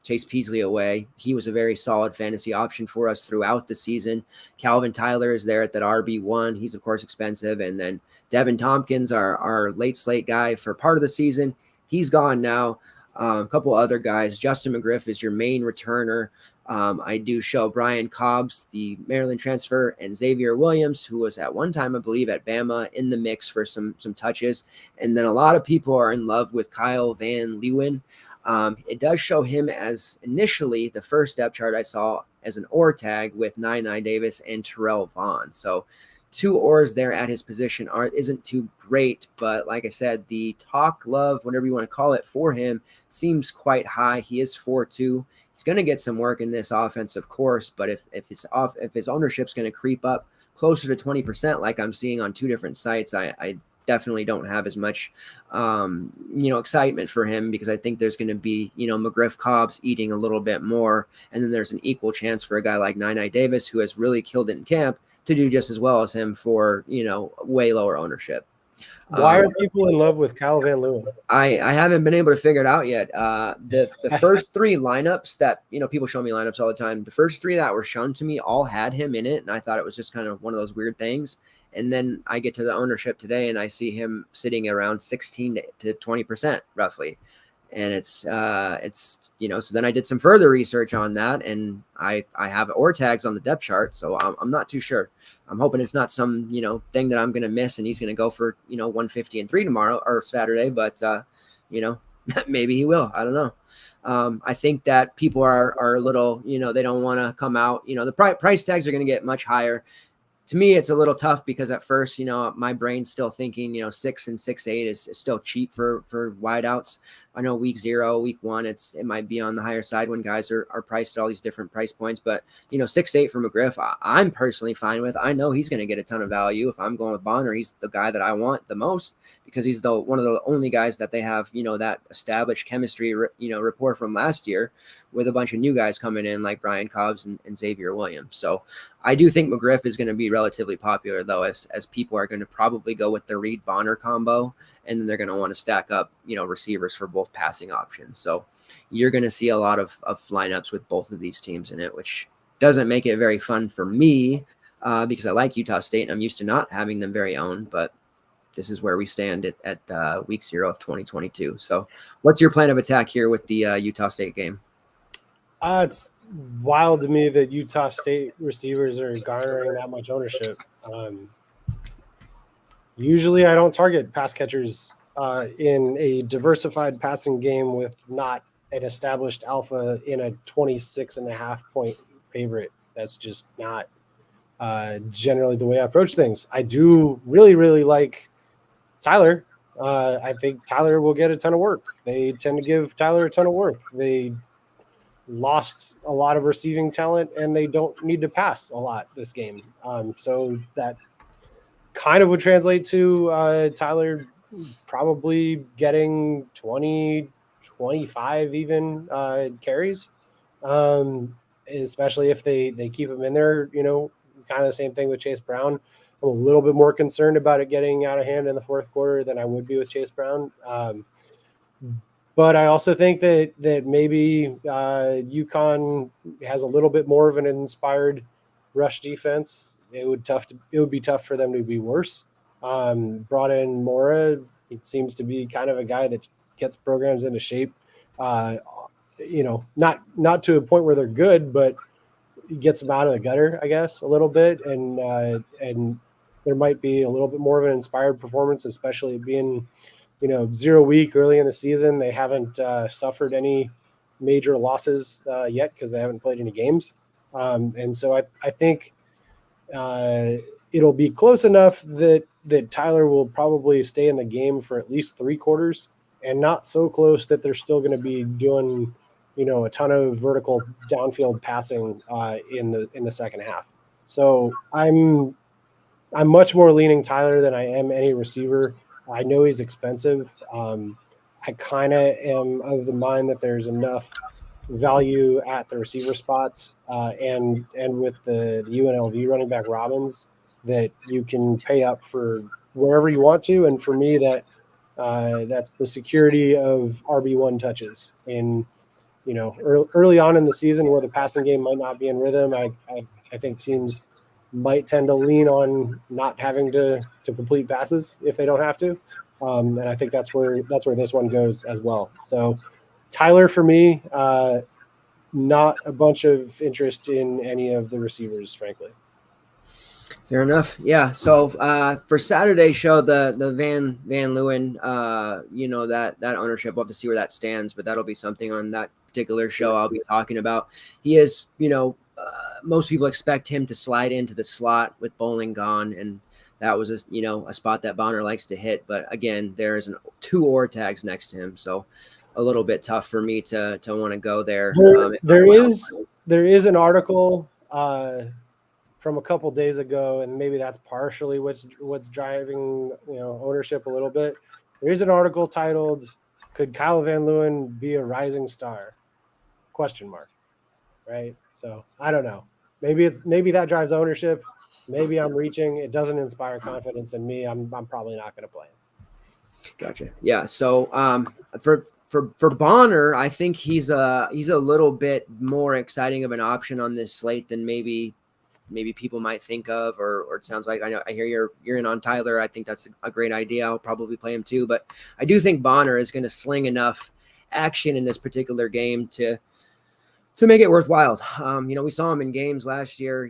Chase Peasley away. He was a very solid fantasy option for us throughout the season. Calvin Tyler is there at that RB1. He's, of course, expensive. And then Devin Tompkins, our late slate guy for part of the season, he's gone now. A couple other guys. Justin McGriff is your main returner. I do show Brian Cobbs, the Maryland transfer, and Xavier Williams, who was at one time, I believe, at Bama, in the mix for some touches. And then a lot of people are in love with Kyle Van Leeuwen. It does show him as initially the first depth chart I saw as an OR tag with Nine Davis and Terrell Vaughn. So 2 ORs there at his position isn't too great, but like I said, the talk, love, whatever you want to call it, for him seems quite high. He is 4.2. He's going to get some work in this offense, of course, but if his ownership's going to creep up closer to 20%, like I'm seeing on 2 different sites, I definitely don't have as much, excitement for him, because I think there's going to be, McGriff Cobbs eating a little bit more. And then there's an equal chance for a guy like Nine Davis, who has really killed it in camp, to do just as well as him for, way lower ownership. Why are people in love with Kyle Van Leeuwen? I haven't been able to figure it out yet. The first 3 lineups that, people show me lineups all the time. The first 3 that were shown to me all had him in it. And I thought it was just kind of one of those weird things. And then I get to the ownership today and I see him sitting around 16 to 20% roughly. And it's so then I did some further research on that, and I have OR tags on the depth chart. So I'm not too sure. I'm hoping it's not some, thing that I'm going to miss and he's going to go for, 150 and 3 tomorrow or Saturday, but Maybe he will. I don't know. I think that people are a little, they don't want to come out. The price tags are going to get much higher. To me, it's a little tough because at first, my brain's still thinking, 6 and 6.8 is still cheap for wideouts. I know week 0, week 1, it might be on the higher side when guys are priced at all these different price points. But 6.8 for McGriff, I'm personally fine with. I know he's going to get a ton of value if I'm going with Bonner. He's the guy that I want the most because he's one of the only guys that they have, that established chemistry, rapport from last year with a bunch of new guys coming in like Brian Cobbs and Xavier Williams. So I do think McGriff is going to be relatively popular, though, as people are going to probably go with the Reed Bonner combo, and then they're going to want to stack up, receivers for both passing options. So you're going to see a lot of lineups with both of these teams in it, which doesn't make it very fun for me because I like Utah State and I'm used to not having them very own, but this is where we stand at week 0 of 2022. So what's your plan of attack here with the Utah State game? It's wild to me that Utah State receivers are garnering that much ownership. Usually I don't target pass catchers in a diversified passing game with not an established alpha in a 26.5 point favorite. That's just not generally the way I approach things. I do really, really like Tyler. I think Tyler will get a ton of work. They tend to give Tyler a ton of work. They lost a lot of receiving talent and they don't need to pass a lot this game. So that kind of would translate to Tyler probably getting 20, 25 even carries, especially if they keep him in there, kind of the same thing with Chase Brown. I'm a little bit more concerned about it getting out of hand in the fourth quarter than I would be with Chase Brown. But I also think that maybe UConn has a little bit more of an inspired rush defense. It would be tough for them to be worse. Brought in Mora. It seems to be kind of a guy that gets programs into shape. Not to a point where they're good, but gets them out of the gutter, I guess, a little bit. And there might be a little bit more of an inspired performance, especially being 0 week early in the season. They haven't suffered any major losses yet because they haven't played any games. And so I think it'll be close enough that Tyler will probably stay in the game for at least 3 quarters, and not so close that they're still going to be doing, a ton of vertical downfield passing in the second half. So I'm much more leaning Tyler than I am any receiver. I know he's expensive. I kind of am of the mind that there's enough value at the receiver spots and with the UNLV running back Robbins that you can pay up for wherever you want to. And for me, that's the security of RB1 touches in, early on in the season where the passing game might not be in rhythm. I think teams might tend to lean on not having to complete passes if they don't have to. And I think that's where this one goes as well. So Tyler, for me, not a bunch of interest in any of the receivers, frankly. Fair enough. Yeah. So for Saturday's show, the Van Leeuwen, that ownership, we'll have to see where that stands, but that'll be something on that particular show I'll be talking about. He is, most people expect him to slide into the slot with Bowling gone, and that was a spot that Bonner likes to hit. But again, there's 2 OR tags next to him, so a little bit tough for me to want to go there. There is an article from a couple days ago, and maybe that's partially what's driving ownership a little bit. There is an article titled "Could Kyle Van Leeuwen be a rising star?" ? Right. So I don't know. Maybe that drives ownership. Maybe I'm reaching. It doesn't inspire confidence in me. I'm probably not going to play him. Gotcha. Yeah. So for Bonner, I think he's a little bit more exciting of an option on this slate than maybe people might think of, or it sounds like. I hear you're in on Tyler. I think that's a great idea. I'll probably play him too, but I do think Bonner is going to sling enough action in this particular game to to make it worthwhile. We saw him in games last year.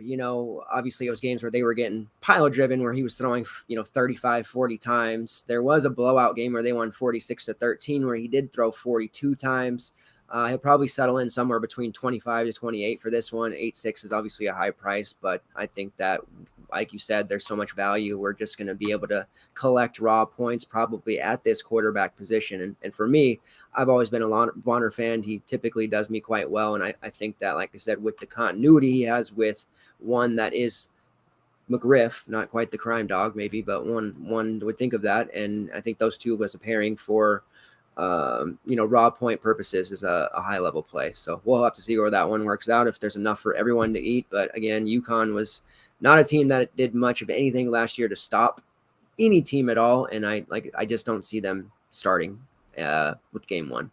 Obviously it was games where they were getting pile driven, where he was throwing, 35, 40 times. There was a blowout game where they won 46-13, where he did throw 42 times. He'll probably settle in somewhere between 25 to 28 for this one. 8.6 is obviously a high price, but I think that, like you said, there's so much value. We're just going to be able to collect raw points probably at this quarterback position. And for me, I've always been a Bonner fan. He typically does me quite well. And I think that, like I said, with the continuity he has with one that is McGriff, not quite the crime dog maybe, but one would think of that. And I think those two of us a pairing for raw point purposes is a high level play. So we'll have to see where that one works out, if there's enough for everyone to eat. But again, UConn was not a team that did much of anything last year to stop any team at all. And I just don't see them starting with game one.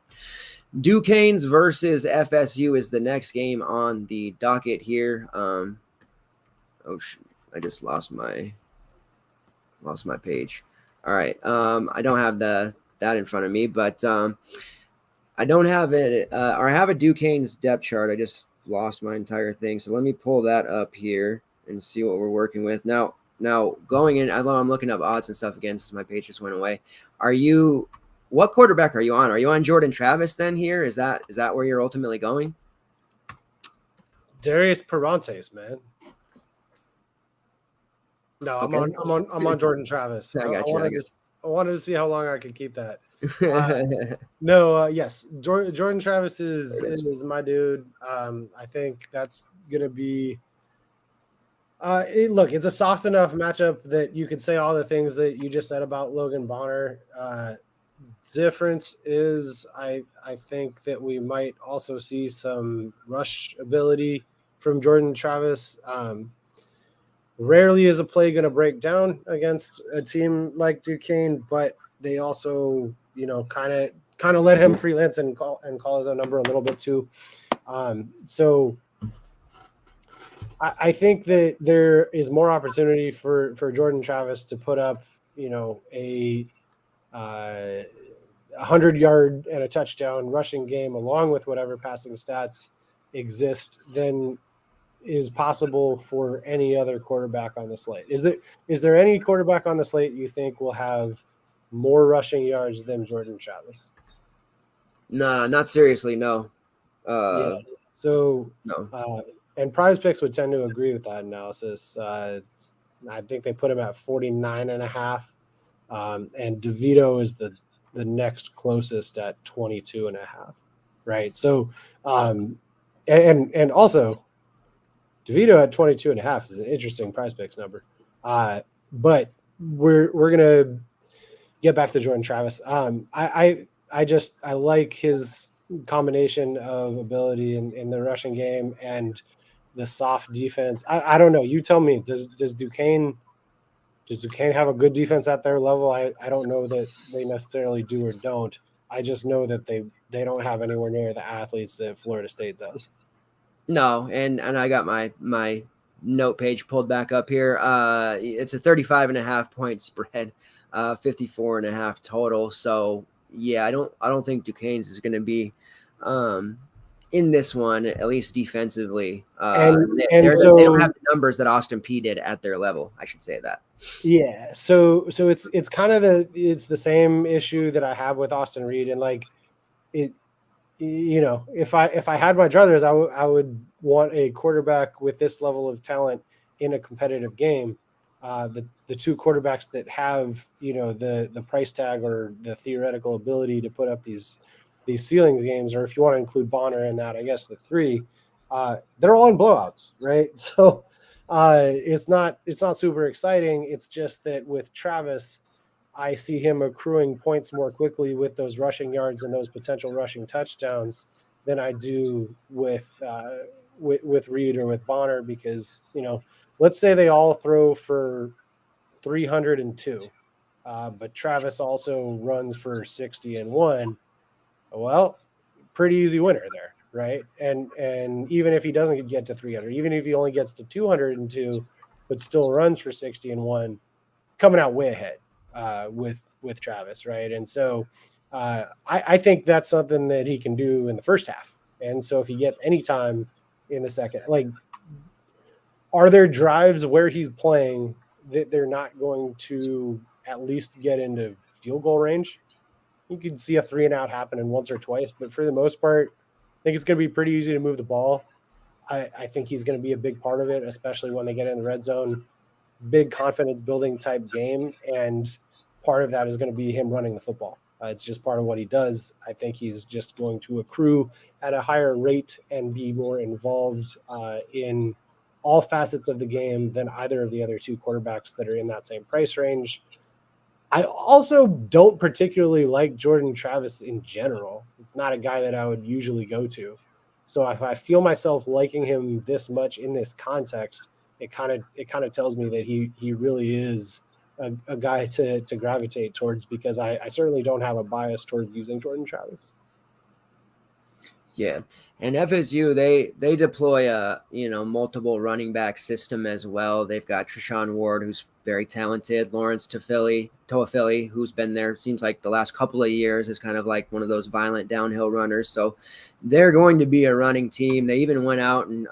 Duquesne's versus FSU is the next game on the docket here. I just lost my page. All right. I don't have that in front of me, but I don't have it, or I have a Duquesne's depth chart. I just lost my entire thing. So let me pull that up here and see what we're working with. Now going in, although I'm looking up odds and stuff again, since my page just went away. What quarterback are you on? Are you on Jordan Travis then here? Is that where you're ultimately going? Darius Perantes, man. No, okay. I'm on Jordan Travis. I wanted to see how long I could keep that. Yes, Jordan Travis is my dude. I think that's gonna be. Look, it's a soft enough matchup that you could say all the things that you just said about Logan Bonner. Difference is, I think that we might also see some rush ability from Jordan Travis. Rarely is a play going to break down against a team like Duquesne, but they also, kind of let him freelance and call his own number a little bit too. So I think that there is more opportunity for Jordan Travis to put up, a 100-yard and a touchdown rushing game along with whatever passing stats exist than is possible for any other quarterback on the slate. Is there any quarterback on the slate you think will have more rushing yards than Jordan Travis? Nah, not seriously. No. Yeah. So no. And Prize Picks would tend to agree with that analysis. I think they put him at 49.5. And DeVito is the next closest at 22.5. Right. So, and also DeVito at 22.5 is an interesting Prize Picks number. But we're going to get back to Jordan Travis. I like his combination of ability in the rushing game and the soft defense. I don't know. You tell me, does Duquesne have a good defense at their level? I don't know that they necessarily do or don't. I just know that they don't have anywhere near the athletes that Florida State does. No, and I got my note page pulled back up here. It's a 35.5 point spread, 54.5 total. So yeah, I don't think Duquesne's is going to be in this one, at least defensively. They don't have the numbers that Austin Peay did at their level. I should say that. Yeah. So it's kind of the same issue that I have with Austin Reed, and like it. If I had my druthers, I would want a quarterback with this level of talent in a competitive game. The two quarterbacks that have the price tag or the theoretical ability to put up these ceiling games, or if you want to include Bonner in that, I guess the three, they're all in blowouts, right? So it's not super exciting. It's just that with Travis, I see him accruing points more quickly with those rushing yards and those potential rushing touchdowns than I do with Reed or with Bonner, because, let's say they all throw for 302, but Travis also runs for 60-1. Well, pretty easy winner there, right? And even if he doesn't get to 300, even if he only gets to 202, but still runs for 60-1, coming out way ahead with Travis, right? And so I think that's something that he can do in the first half, And so if he gets any time in the second, like, are there drives where he's playing that they're not going to at least get into field goal range? You could see a 3-and-out happen in once or twice, but for the most part, I think it's going to be pretty easy to move the ball. I think he's going to be a big part of it, especially when they get in the red zone. Big confidence building type game, and part of that is going to be him running the football. It's just part of what he does. I think he's just going to accrue at a higher rate and be more involved in all facets of the game than either of the other two quarterbacks that are in that same price range. I also don't particularly like Jordan Travis in general. It's not a guy that I would usually go to. So if I feel myself liking him this much in this context, it kind of tells me that he really is a guy to gravitate towards, because I certainly don't have a bias towards using Jordan Travis. Yeah, and FSU they deploy a multiple running back system as well. They've got Treshaun Ward, who's very talented, Lawrence Toafili, who's been there, seems like the last couple of years, is kind of like one of those violent downhill runners. So they're going to be a running team. They even went out and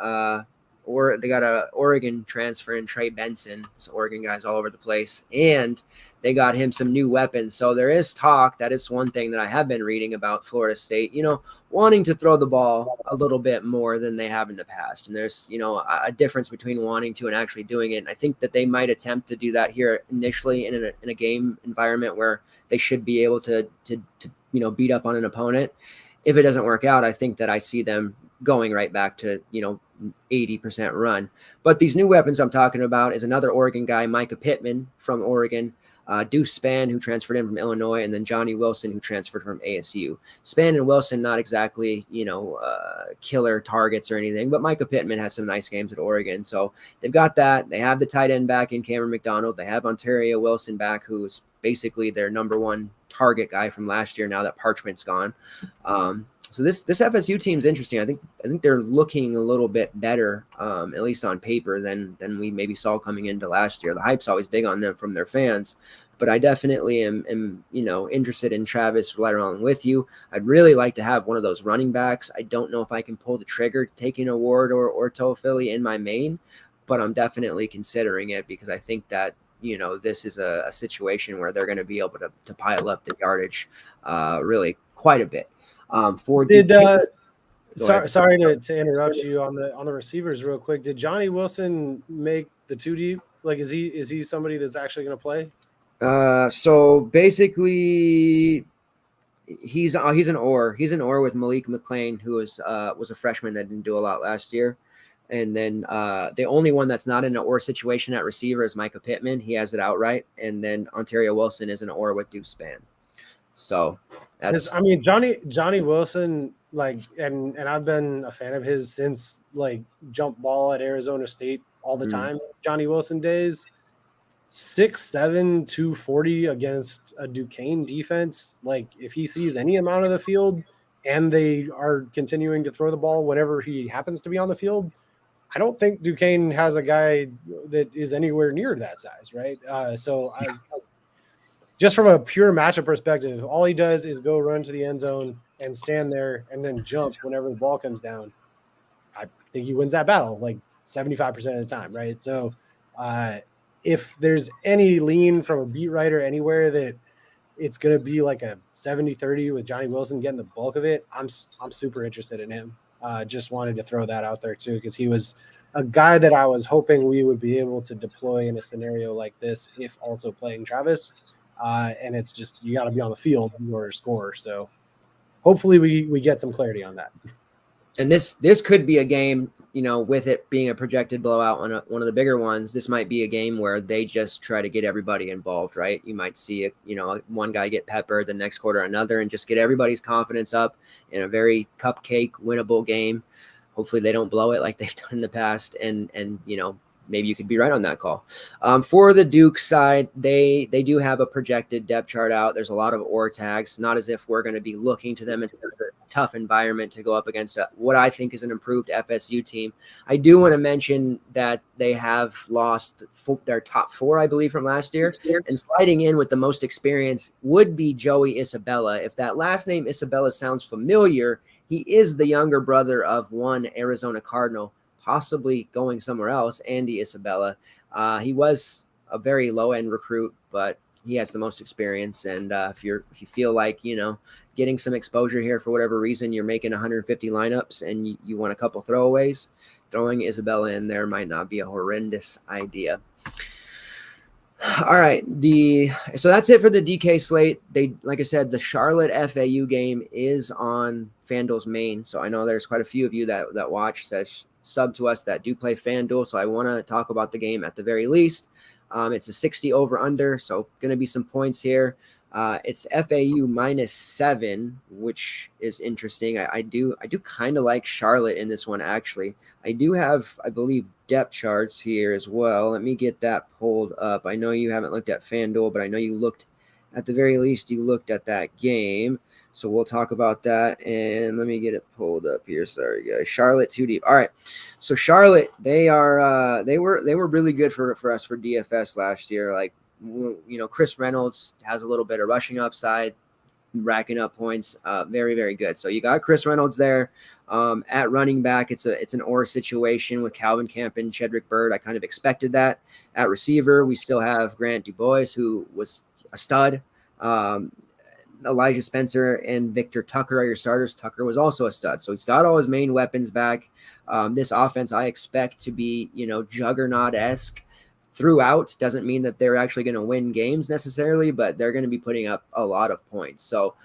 they got a Oregon transfer in Trey Benson. So Oregon guys all over the place, and they got him some new weapons. So there is talk. That is one thing that I have been reading about Florida State, wanting to throw the ball a little bit more than they have in the past. And there's, a difference between wanting to and actually doing it. And I think that they might attempt to do that here initially in a game environment where they should be able to beat up on an opponent. If it doesn't work out, I think that I see them going right back to, 80% run. But these new weapons I'm talking about is another Oregon guy, Micah Pittman from Oregon, Deuce Spann, who transferred in from Illinois, and then Johnny Wilson, who transferred from ASU. Spann and Wilson, not exactly, killer targets or anything, but Micah Pittman has some nice games at Oregon. So they've got that. They have the tight end back in Cameron McDonald. They have Ontario Wilson back, who's basically their number one target guy from last year now that Parchment's gone. So this FSU team's interesting. I think they're looking a little bit better, at least on paper, than we maybe saw coming into last year. The hype's always big on them from their fans, but I definitely am interested in Travis right along with you. I'd really like to have one of those running backs. I don't know if I can pull the trigger taking a Ward or Toafili in my main, but I'm definitely considering it, because I think that this is a situation where they're going to be able to pile up the yardage really quite a bit. Sorry to interrupt you on the receivers real quick. Did Johnny Wilson make the 2 deep? Like, is he somebody that's actually going to play? So basically, he's an OR. He's an OR with Malik McClain, who was a freshman that didn't do a lot last year. And then the only one that's not in an OR situation at receiver is Micah Pittman. He has it outright. And then Ontario Wilson is an OR with Deuce Spann. So that's, Johnny Wilson, like, and I've been a fan of his since like jump ball at Arizona State all the time. Johnny Wilson days, 6'7", 240 against a Duquesne defense. Like, if he sees any amount of the field and they are continuing to throw the ball whenever he happens to be on the field, I don't think Duquesne has a guy that is anywhere near that size, right? Just from a pure matchup perspective, all he does is go run to the end zone and stand there and then jump whenever the ball comes down. I think he wins that battle like 75% of the time, right? So if there's any lean from a beat writer anywhere that it's going to be like a 70-30 with Johnny Wilson getting the bulk of it, I'm super interested in him. Just wanted to throw that out there too, because he was a guy that I was hoping we would be able to deploy in a scenario like this, if also playing Travis. And it's just, you got to be on the field in order to score. So hopefully we get some clarity on that. And this could be a game, with it being a projected blowout on one of the bigger ones. This might be a game where they just try to get everybody involved, right? You might see one guy get peppered, the next quarter another, and just get everybody's confidence up in a very cupcake winnable game. Hopefully they don't blow it like they've done in the past, and maybe you could be right on that call. For the Duke side, they do have a projected depth chart out. There's a lot of OR tags, not as if we're going to be looking to them. It's a tough environment to go up against what I think is an improved FSU team. I do want to mention that they have lost their top 4, I believe, from last year. And sliding in with the most experience would be Joey Isabella. If that last name Isabella sounds familiar, he is the younger brother of one Arizona Cardinal, possibly going somewhere else, Andy Isabella. He was a very low-end recruit, but he has the most experience. And if you feel like, getting some exposure here for whatever reason, you're making 150 lineups and you want a couple throwaways, throwing Isabella in there might not be a horrendous idea. All right. So that's it for the DK slate. Like I said, the Charlotte FAU game is on FanDuel's main. So I know there's quite a few of you that watch, that sub to us, that do play FanDuel. So I want to talk about the game at the very least. It's a 60 over under. So going to be some points here. It's FAU -7, which is interesting. I do kind of like Charlotte in this one, actually. I do have, I believe, depth charts here as well. Let me get that pulled up. I know you haven't looked at FanDuel, but I know you looked, at the very least, you looked at that game. So we'll talk about that. And let me get it pulled up here. Sorry, guys. Charlotte too deep. All right. So Charlotte, they were really good for us for DFS last year. Like, Chris Reynolds has a little bit of rushing upside, racking up points. Very, very good. So you got Chris Reynolds there. At running back, it's an OR situation with Calvin Camp and Chedrick Bird. I kind of expected that. At receiver, we still have Grant Dubois, who was a stud. Elijah Spencer and Victor Tucker are your starters. Tucker was also a stud. So he's got all his main weapons back. This offense I expect to be, juggernaut-esque throughout. Doesn't mean that they're actually going to win games necessarily, but they're going to be putting up a lot of points. So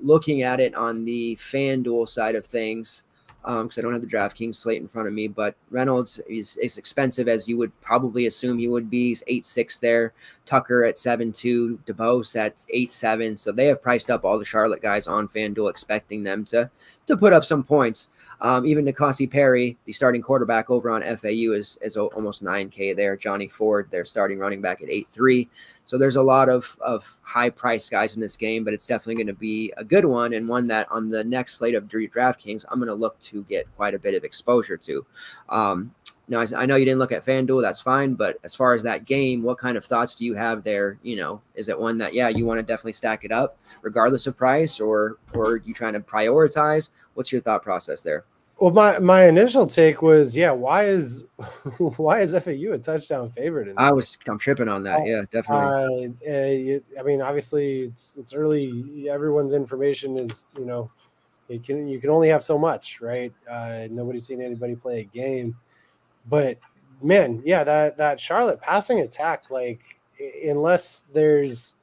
looking at it on the FanDuel side of things, because I don't have the DraftKings slate in front of me, but Reynolds is expensive as you would probably assume he would be. He's 8.6 there. Tucker at 7.2, DeBose at 8.7. So they have priced up all the Charlotte guys on FanDuel, expecting them to put up some points. Even Nikasi Perry, the starting quarterback over on FAU, is almost 9K there. Johnny Ford, their starting running back, at 8.3. So there's a lot of high-priced guys in this game, but it's definitely going to be a good one, and one that on the next slate of DraftKings, I'm going to look to get quite a bit of exposure to. Now, I know you didn't look at FanDuel. That's fine, but as far as that game, what kind of thoughts do you have there? Is it one that, you want to definitely stack it up regardless of price, or are you trying to prioritize? What's your thought process there? Well, my initial take was, why is FAU a touchdown favorite? I'm tripping on that. Yeah, definitely. I mean, obviously it's early. Everyone's information is, you can only have so much, right? Nobody's seen anybody play a game, but man, that Charlotte passing attack, like, unless there's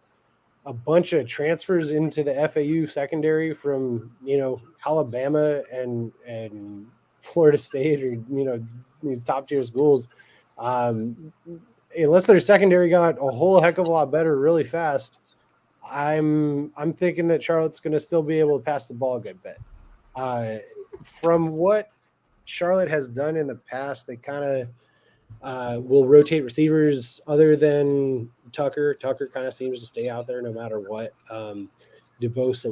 a bunch of transfers into the FAU secondary from, Alabama and Florida State, or, these top tier schools, unless their secondary got a whole heck of a lot better really fast, I'm thinking that Charlotte's going to still be able to pass the ball a good bit. From what Charlotte has done in the past, they kind of will rotate receivers other than Tucker. Tucker kind of seems to stay out there no matter what. DeBose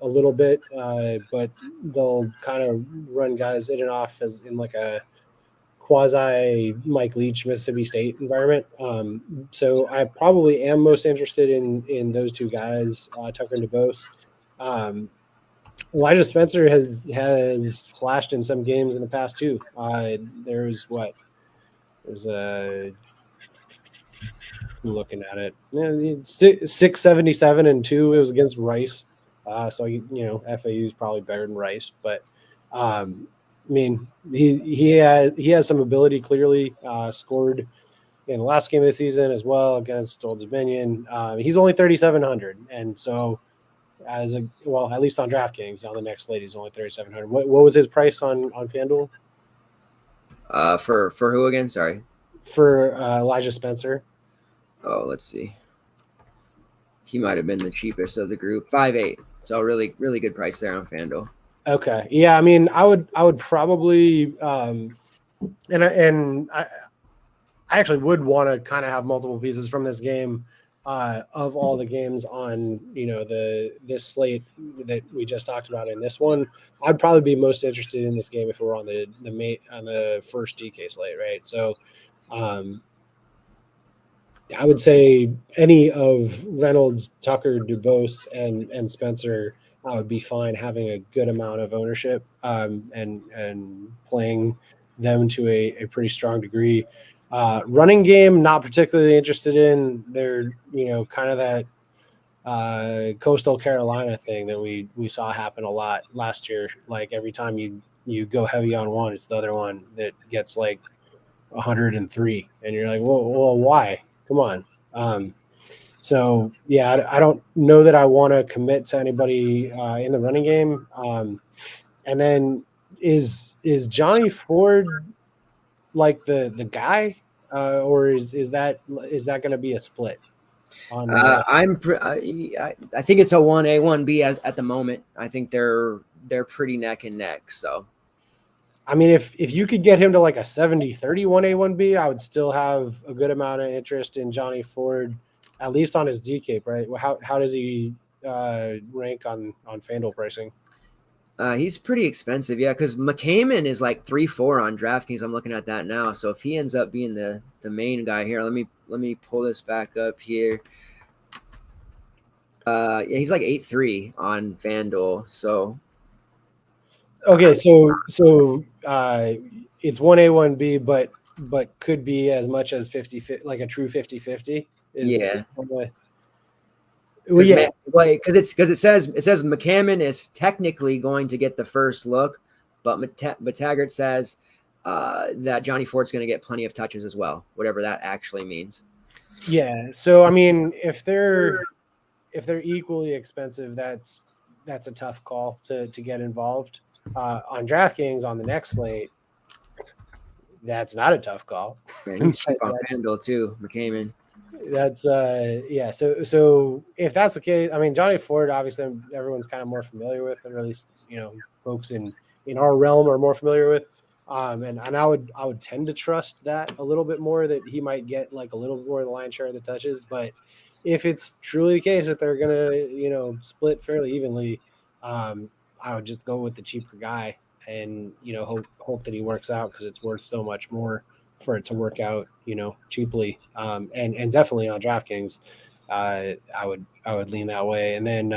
a little bit, but they'll kind of run guys in and off as in like a quasi Mike Leach Mississippi State environment. So I probably am most interested in those two guys, Tucker and DeBose. Elijah Spencer has flashed in some games in the past too. There's looking at it, 677 and 2. It was against Rice, so FAU is probably better than Rice, but I mean he has some ability. Clearly, scored in the last game of the season as well against Old Dominion. He's only 3,700, and so at least on DraftKings on the next slate, he's only 3,700. What was his price on FanDuel? For who again? Sorry. For Elijah Spencer. Oh, let's see. He might have been the cheapest of the group, 5.8. So really, really good price there on FanDuel. Okay, yeah. I mean, I would probably, I actually would want to kind of have multiple pieces from this game. Of all the games on this slate that we just talked about in this one, I'd probably be most interested in this game if it were on the first DK slate, right? So I would say any of Reynolds, Tucker, Dubose, and Spencer, I would be fine having a good amount of ownership and playing them to a pretty strong degree. Running game, not particularly interested in. They're kind of that Coastal Carolina thing that we saw happen a lot last year. Like every time you go heavy on one, it's the other one that gets like 103, and you're like, well, why? Come on. So yeah, I don't know that I want to commit to anybody in the running game. And then is Johnny Ford like the guy, or is that going to be a split? On I think it's a 1A 1B at the moment. I think they're pretty neck and neck. So I mean, if you could get him to like a 70-30 1A 1B, I would still have a good amount of interest in Johnny Ford, at least on his DK, right? How does he rank on FanDuel pricing? He's pretty expensive, yeah, because McCammon is like 3-4 on DraftKings. I'm looking at that now. So if he ends up being the main guy here, let me pull this back up here. Yeah, he's like 8-3 on FanDuel. So okay, so it's 1A 1B, but could be as much as 50, like a true 50-50. Yeah. Well, yeah, because it says McCammon is technically going to get the first look, but Taggart says that Johnny Ford's going to get plenty of touches as well, whatever that actually means. Yeah. So I mean, if they're equally expensive, that's a tough call to get involved. On DraftKings on the next slate, that's not a tough call. Man, he's on FanDuel too, McCammon. That's yeah. So if that's the case, I mean, Johnny Ford, obviously everyone's kind of more familiar with, or at least folks in our realm are more familiar with. And I would tend to trust that a little bit more, that he might get like a little bit more of the lion's share of the touches. But if it's truly the case that they're gonna split fairly evenly, I would just go with the cheaper guy and hope that he works out, because it's worth so much more for it to work out cheaply. And definitely on DraftKings, I would lean that way. And then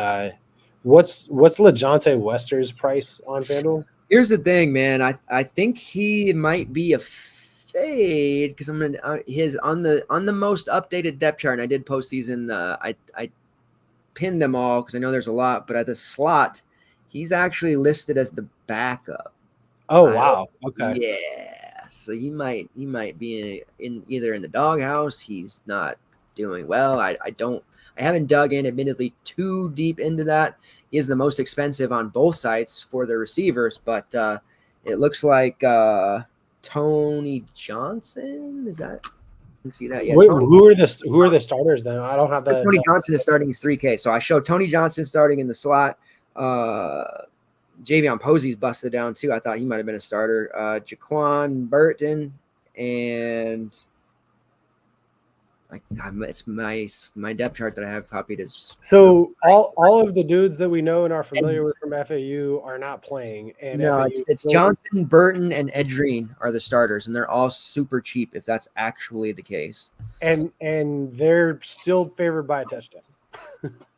what's LeJohntay Wester's price on FanDuel? Here's the thing, man. I think he might be a fade, because I'm gonna his on the most updated depth chart. And I did post these in the I pinned them all because I know there's a lot, but at the slot, he's actually listed as the backup. Oh wow. Okay. Yeah. So he might be in either in the doghouse. He's not doing well. I haven't dug in admittedly too deep into that. He is the most expensive on both sites for the receivers, but it looks like Tony Johnson, is that? I can see that. Yeah. Who are the starters then? I don't have that. Tony Johnson is starting his 3K. So I showed Tony Johnson starting in the slot. Javion Posey's busted down too. I thought he might have been a starter. Jaquan Burton, and it's my depth chart that I have copied is. So all of the dudes that we know and are familiar with from FAU are not playing. And no, FAU it's Johnson, Burton, and Edrine are the starters, and they're all super cheap if that's actually the case. And they're still favored by a touchdown.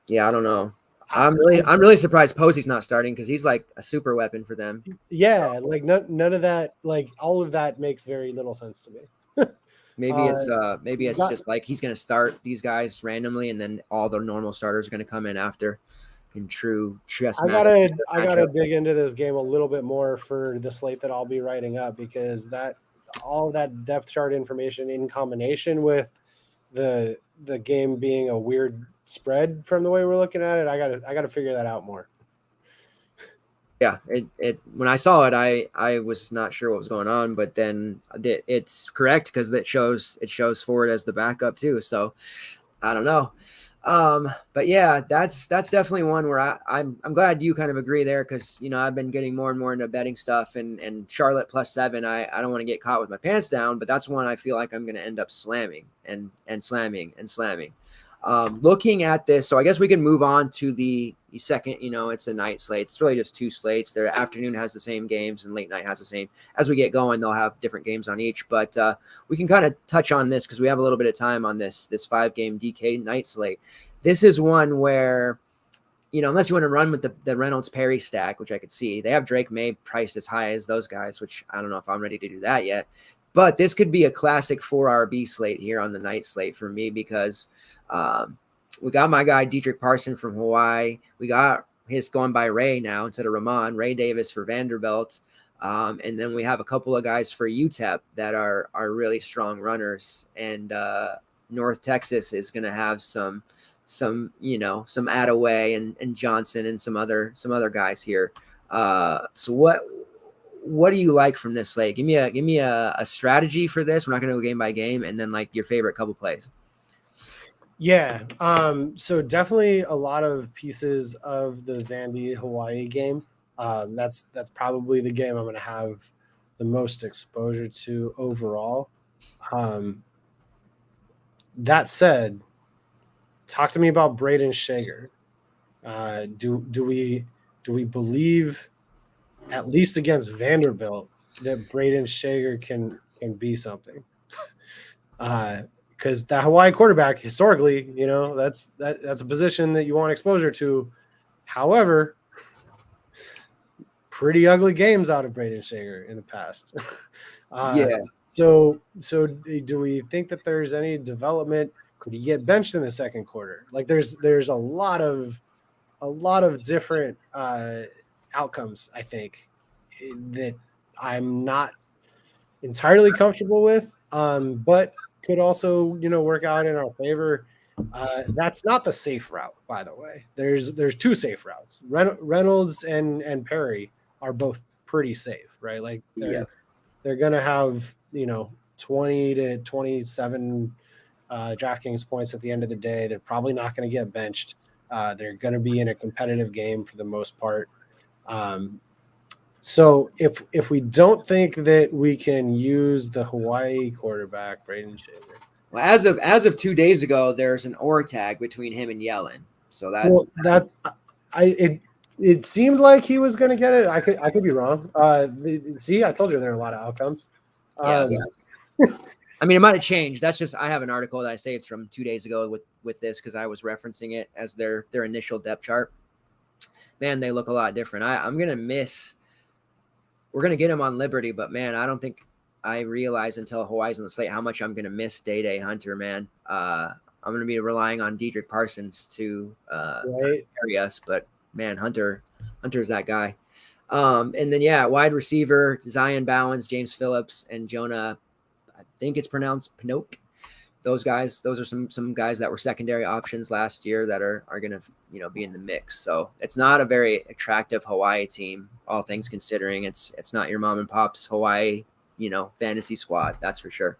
Yeah, I don't know. I'm really surprised Posey's not starting, because he's like a super weapon for them. Yeah, like none of that, like all of that makes very little sense to me. Maybe it's just like he's going to start these guys randomly, and then all the normal starters are going to come in after. In true chess, I gotta dig into this game a little bit more for the slate that I'll be writing up, because all of that depth chart information in combination with the game being a weird spread from the way we're looking at it, I gotta figure that out more. Yeah, it when I saw it, I was not sure what was going on, but then it's correct, because it shows Ford as the backup too. So I don't know. But yeah, that's definitely one where I'm glad you kind of agree there, because I've been getting more and more into betting stuff, and Charlotte +7. I don't want to get caught with my pants down, but that's one I feel like I'm going to end up slamming and slamming and slamming. Looking at this, so I guess we can move on to the second. It's a night slate. It's really just two slates. Their afternoon has the same games, and late night has the same. As we get going, they'll have different games on each. But we can kind of touch on this because we have a little bit of time on this 5-game DK night slate. This is one where, unless you want to run with the Reynolds Perry stack, which I could see, they have Drake May priced as high as those guys, which I don't know if I'm ready to do that yet. But this could be a classic 4RB slate here on the night slate for me, because we got my guy Dietrich Parson from Hawaii. We got his going by Ray now instead of Ramon, Ray Davis for Vanderbilt. And then we have a couple of guys for UTEP that are really strong runners. And North Texas is going to have some Attaway and Johnson and some other guys here. So what do you like from this slate? Give me a strategy for this. We're not going to go game by game, and then like your favorite couple plays. Yeah. So definitely a lot of pieces of the Vandy Hawaii game. That's probably the game I'm going to have the most exposure to overall. That said, talk to me about Braden Shager. Do we believe, at least against Vanderbilt, that Braden Shager can be something? Because the Hawaii quarterback, historically, that's a position that you want exposure to. However, pretty ugly games out of Braden Shager in the past. Yeah. So do we think that there's any development? Could he get benched in the second quarter? Like there's a lot of different outcomes, I think, that I'm not entirely comfortable with, but could also work out in our favor. That's not the safe route, by the way. There's two safe routes. Reynolds and Perry are both pretty safe, right? Like they're gonna have 20 to 27 DraftKings points at the end of the day. They're probably not going to get benched. They're going to be in a competitive game for the most part. So if we don't think that we can use the Hawaii quarterback, Braden Shaver. Well, as of 2 days ago, there's an OR tag between him and Yellen. So it seemed like he was going to get it. I could be wrong. See, I told you there are a lot of outcomes. Yeah. I mean, it might have changed. That's just, I have an article that I saved from 2 days ago with this, because I was referencing it as their initial depth chart. Man, they look a lot different. I'm going to miss. We're going to get him on Liberty, but man, I don't think I realized until Hawaii's on the slate how much I'm going to miss Day Hunter, man. I'm going to be relying on Dietrich Parsons to carry us, but man, Hunter's that guy. And then, wide receiver, Zion Bowens, James Phillips, and Jonah, I think it's pronounced Pinocchio. Those are some guys that were secondary options last year that are going to, be in the mix. So it's not a very attractive Hawaii team, all things considering. It's not your mom and pop's Hawaii, fantasy squad. That's for sure.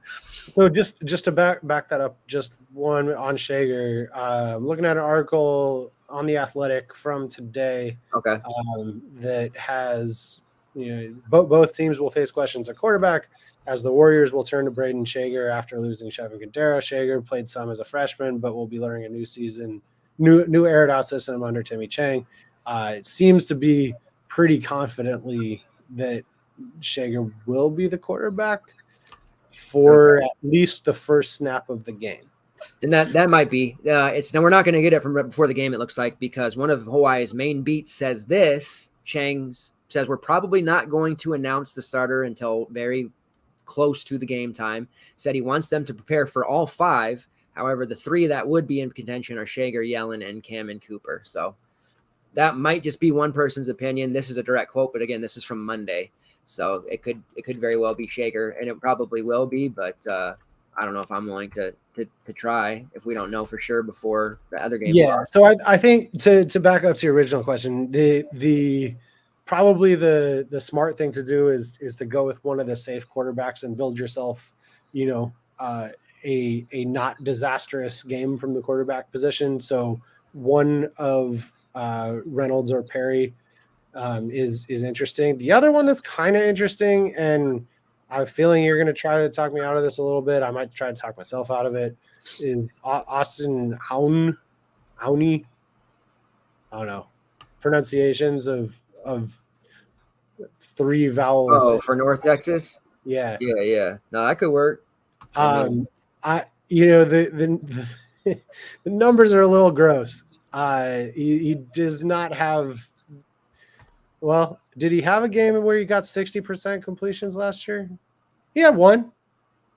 So just to back that up, just one on Shager. I'm looking at an article on The Athletic from today. Okay. That has, both teams will face questions at quarterback, as the Warriors will turn to Braden Shager after losing Chevin Cadera. Shager played some as a freshman, but will be learning a new aired out system under Timmy Chang. It seems to be pretty confidently that Shager will be the quarterback for at least the first snap of the game. And that might be. Now we're not going to get it from before the game, it looks like, because one of Hawaii's main beats says this. Chang says we're probably not going to announce the starter until very close to the game time. Said he wants them to prepare for all five. However, the three that would be in contention are Shager, Yellen, and Cam and Cooper. So that might just be one person's opinion. This is a direct quote, but again, this is from Monday. So it could very well be Shager, and it probably will be, but I don't know if I'm willing to try if we don't know for sure before the other game. Yeah. So I think to back up to your original question, the probably the smart thing to do is to go with one of the safe quarterbacks and build yourself, a not disastrous game from the quarterback position. So one of Reynolds or Perry is interesting. The other one that's kind of interesting, and I have a feeling you're going to try to talk me out of this a little bit. I might try to talk myself out of it. Is Austin Auni? I don't know pronunciations of three vowels. Oh, for North Texas. Yeah. Yeah. No, that could work. The the numbers are a little gross. He does not have. Well, did he have a game where he got 60% completions last year? He had one.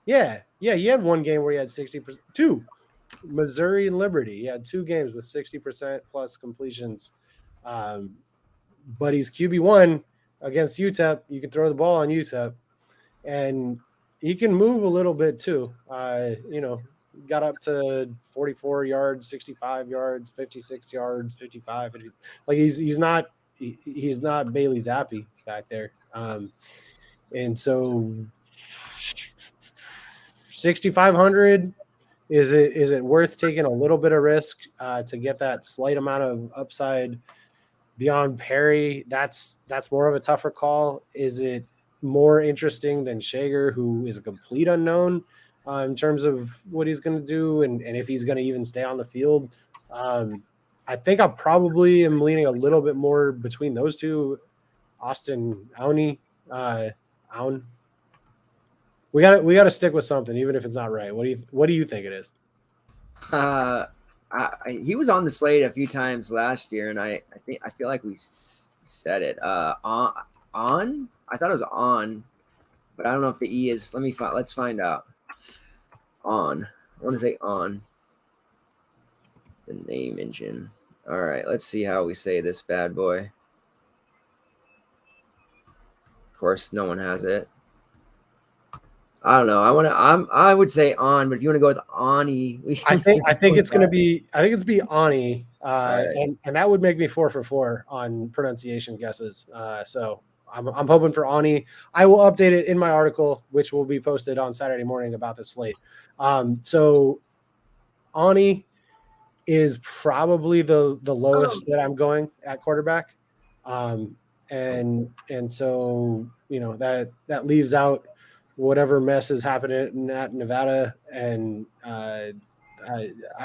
Yeah. He had one game where he had 60%. Two. Missouri Liberty. He had 2 games with 60% plus completions. But he's QB1 against UTEP. You can throw the ball on UTEP. And he can move a little bit too. Got up to 44 yards, 65 yards, 56 yards, 55. Like he's not Bailey Zappi back there. And so 6,500, is it worth taking a little bit of risk to get that slight amount of upside beyond Perry? That's more of a tougher call. Is it more interesting than Shager, who is a complete unknown in terms of what he's going to do and if he's going to even stay on the field? I think I probably am leaning a little bit more between those two. Austin Auni. We got to stick with something, even if it's not right. What do you think it is? He was on the slate a few times last year, and I feel like we said it. On. I thought it was on, but I don't know if the E is. Let's find out. On. I want to say on. The name engine. All right, let's see how we say this bad boy. Of course, no one has it. I don't know. I would say on, but if you want to go with Ani, I think it's be Ani, right. and that would make me 4 for 4 on pronunciation guesses. So I'm hoping for Ani. I will update it in my article, which will be posted on Saturday morning about the slate. So Ani is probably the lowest that I'm going at quarterback, and so that leaves out whatever mess is happening at Nevada, and I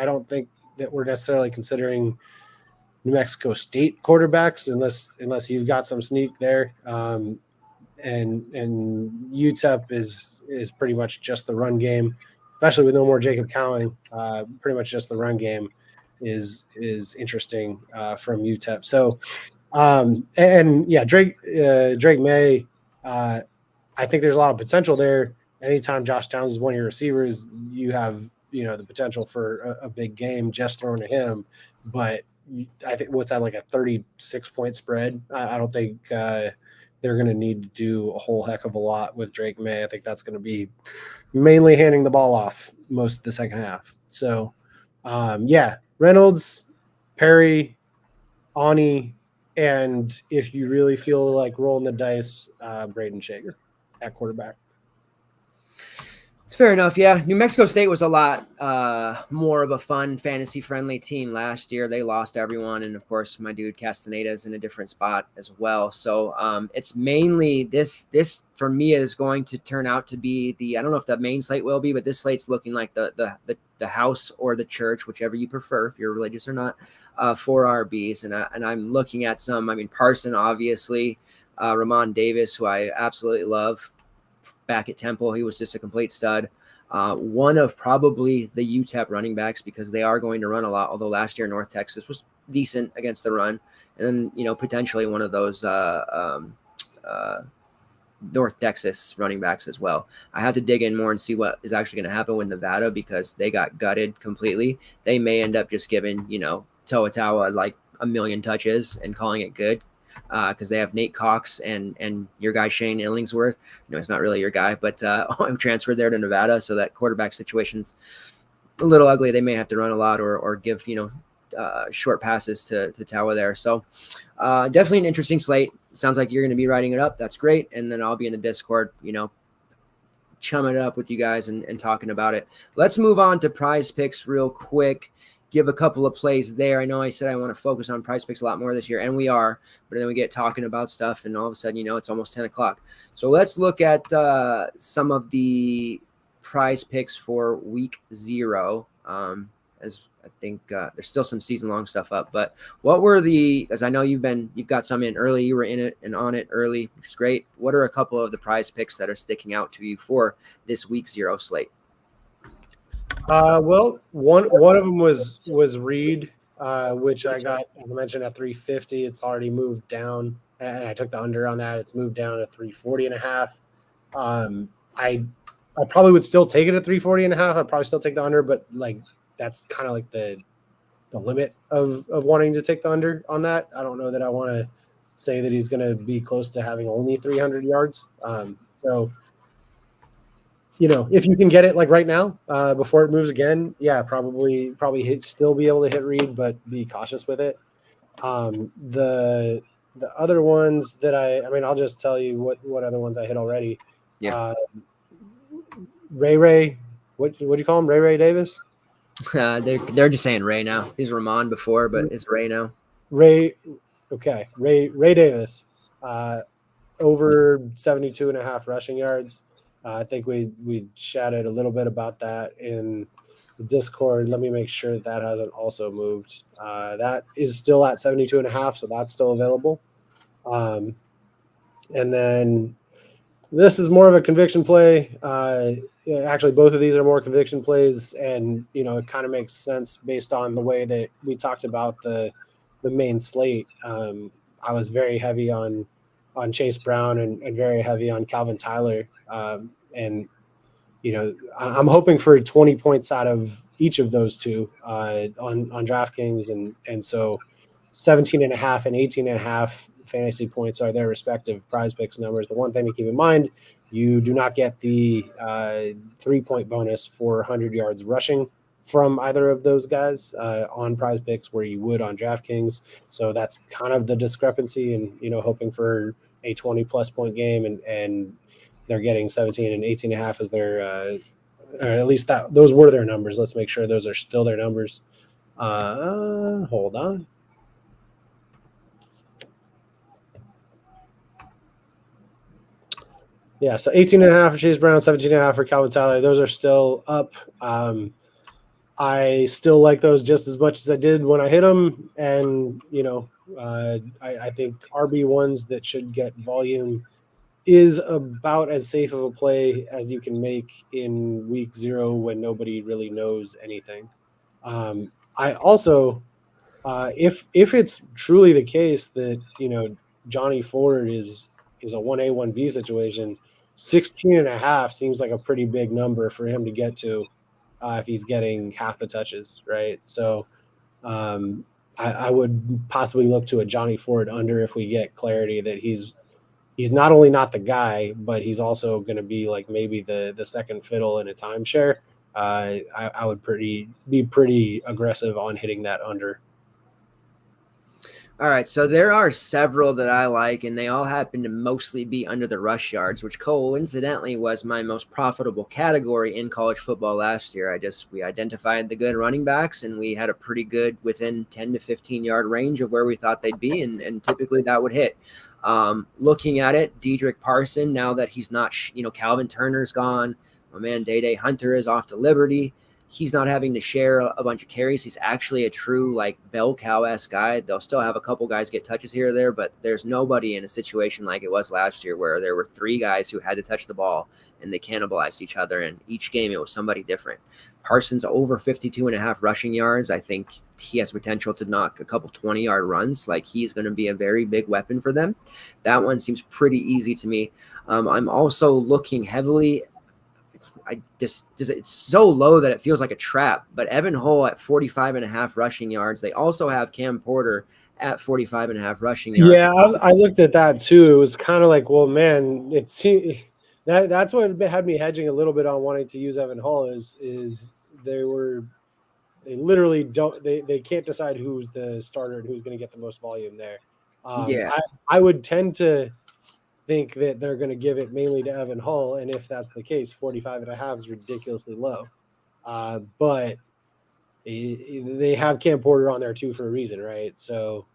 don't think that we're necessarily considering New Mexico State quarterbacks unless you've got some sneak there. And UTEP is pretty much just the run game, especially with no more Jacob Cowing. Pretty much just the run game is interesting from UTEP. So Drake May. I think there's a lot of potential there. Anytime Josh Downs is one of your receivers, you have the potential for a big game just thrown to him. But I think what's that, like a 36-point spread? I don't think they're going to need to do a whole heck of a lot with Drake May. I think that's going to be mainly handing the ball off most of the second half. So, Reynolds, Perry, Ani, and if you really feel like rolling the dice, Braden Shager at quarterback. It's fair enough. Yeah. New Mexico State was a lot more of a fun, fantasy friendly team last year. They lost everyone. And of course, my dude Castaneda's in a different spot as well. So it's mainly this for me is going to turn out to be I don't know if the main slate will be, but this slate's looking like the house or the church, whichever you prefer, if you're religious or not, for RBs. And I'm looking at some, Parson, obviously, Ramon Davis, who I absolutely love. Back at Temple, he was just a complete stud. One of probably the UTEP running backs, because they are going to run a lot, although last year North Texas was decent against the run. And then, potentially one of those North Texas running backs as well. I have to dig in more and see what is actually going to happen with Nevada, because they got gutted completely. They may end up just giving, Toa like 1 million touches and calling it good. Because they have Nate Cox and your guy Shane Illingsworth. It's not really your guy, but transferred there to Nevada, so that quarterback situation's a little ugly. They may have to run a lot or give short passes to Tawa there. So definitely an interesting slate. Sounds like you're going to be writing it up. That's great. And then I'll be in the Discord, chumming it up with you guys and talking about it. Let's move on to Prize Picks real quick. Give a couple of plays there. I know I said I want to focus on Prize Picks a lot more this year, and we are, but then we get talking about stuff, and all of a sudden, it's almost 10 o'clock. So let's look at some of the Prize Picks for week 0. As I think there's still some season-long stuff up, but what were as I know you've got some in early, you were in it and on it early, which is great. What are a couple of the Prize Picks that are sticking out to you for this week 0 slate? Well, one of them was Reed, which I got, as I mentioned, at 350. It's already moved down, and I took the under on that. It's moved down to 340.5. I probably would still take it at 340.5. I'd probably still take the under, but like that's kind of like the limit of wanting to take the under on that. I don't know that I want to say that he's going to be close to having only 300 yards. So. If you can get it like right now, before it moves again, yeah, probably still be able to hit Reed, but be cautious with it. The other ones that I mean, I'll just tell you what other ones I hit already. Yeah. Ray, what do you call him? Ray Davis? They're just saying Ray now. He's Ramon before, but it's Ray now. Ray Davis, over 72.5 rushing yards. I think we chatted a little bit about that in the Discord. Let me make sure that hasn't also moved. That is still at 72.5, so that's still available. And then this is more of a conviction play. Actually, both of these are more conviction plays, and it kind of makes sense based on the way that we talked about the main slate. I was very heavy on Chase Brown and very heavy on Calvin Tyler. And I'm hoping for 20 points out of each of those two on DraftKings, and so 17.5 and 18.5 fantasy points are their respective Prize Picks numbers. The one thing to keep in mind, you do not get the 3-point bonus for 100 yards rushing from either of those guys on Prize Picks where you would on DraftKings. So that's kind of the discrepancy, and hoping for a 20+ point game, and they're getting 17 and 18.5 as their or at least those were their numbers. Let's make sure those are still their numbers. Hold on. Yeah, so 18.5 for Chase Brown, 17.5 for Calvin Tyler. Those are still up. I still like those just as much as I did when I hit them. And, I think RB1s that should get volume is about as safe of a play as you can make in week 0 when nobody really knows anything. I also, if it's truly the case that, Johnny Ford is a 1A, 1B situation, 16.5 seems like a pretty big number for him to get to if he's getting half the touches, right? So I would possibly look to a Johnny Ford under if we get clarity that he's not only not the guy, but he's also going to be like maybe the second fiddle in a timeshare. I would be pretty aggressive on hitting that under. All right, so there are several that I like, and they all happen to mostly be under the rush yards, which coincidentally was my most profitable category in college football last year. We identified the good running backs, and we had a pretty good within 10 to 15 yard range of where we thought they'd be, and typically that would hit. Looking at it, Dedrick Parson, now that he's not, Calvin Turner's gone, my man Day Hunter is off to Liberty. He's not having to share a bunch of carries. He's actually a true bell cow-esque guy. They'll still have a couple guys get touches here or there, but there's nobody in a situation like it was last year where there were 3 guys who had to touch the ball and they cannibalized each other. And each game it was somebody different. Parsons over 52.5 rushing yards. I think he has potential to knock a couple 20-yard runs. He's going to be a very big weapon for them. That one seems pretty easy to me. I'm also looking heavily. It's so low that it feels like a trap. But Evan Hull at 45.5 rushing yards. They also have Cam Porter at 45.5 rushing yards. Yeah, I looked at that too. It was kind of like, well, man, that's what had me hedging a little bit on wanting to use Evan Hull is they literally they can't decide who's the starter and who's going to get the most volume there. Yeah, I would tend to think that they're going to give it mainly to Evan Hull. And if that's the case, 45.5 is ridiculously low. But they have Cam Porter on there too for a reason, right? So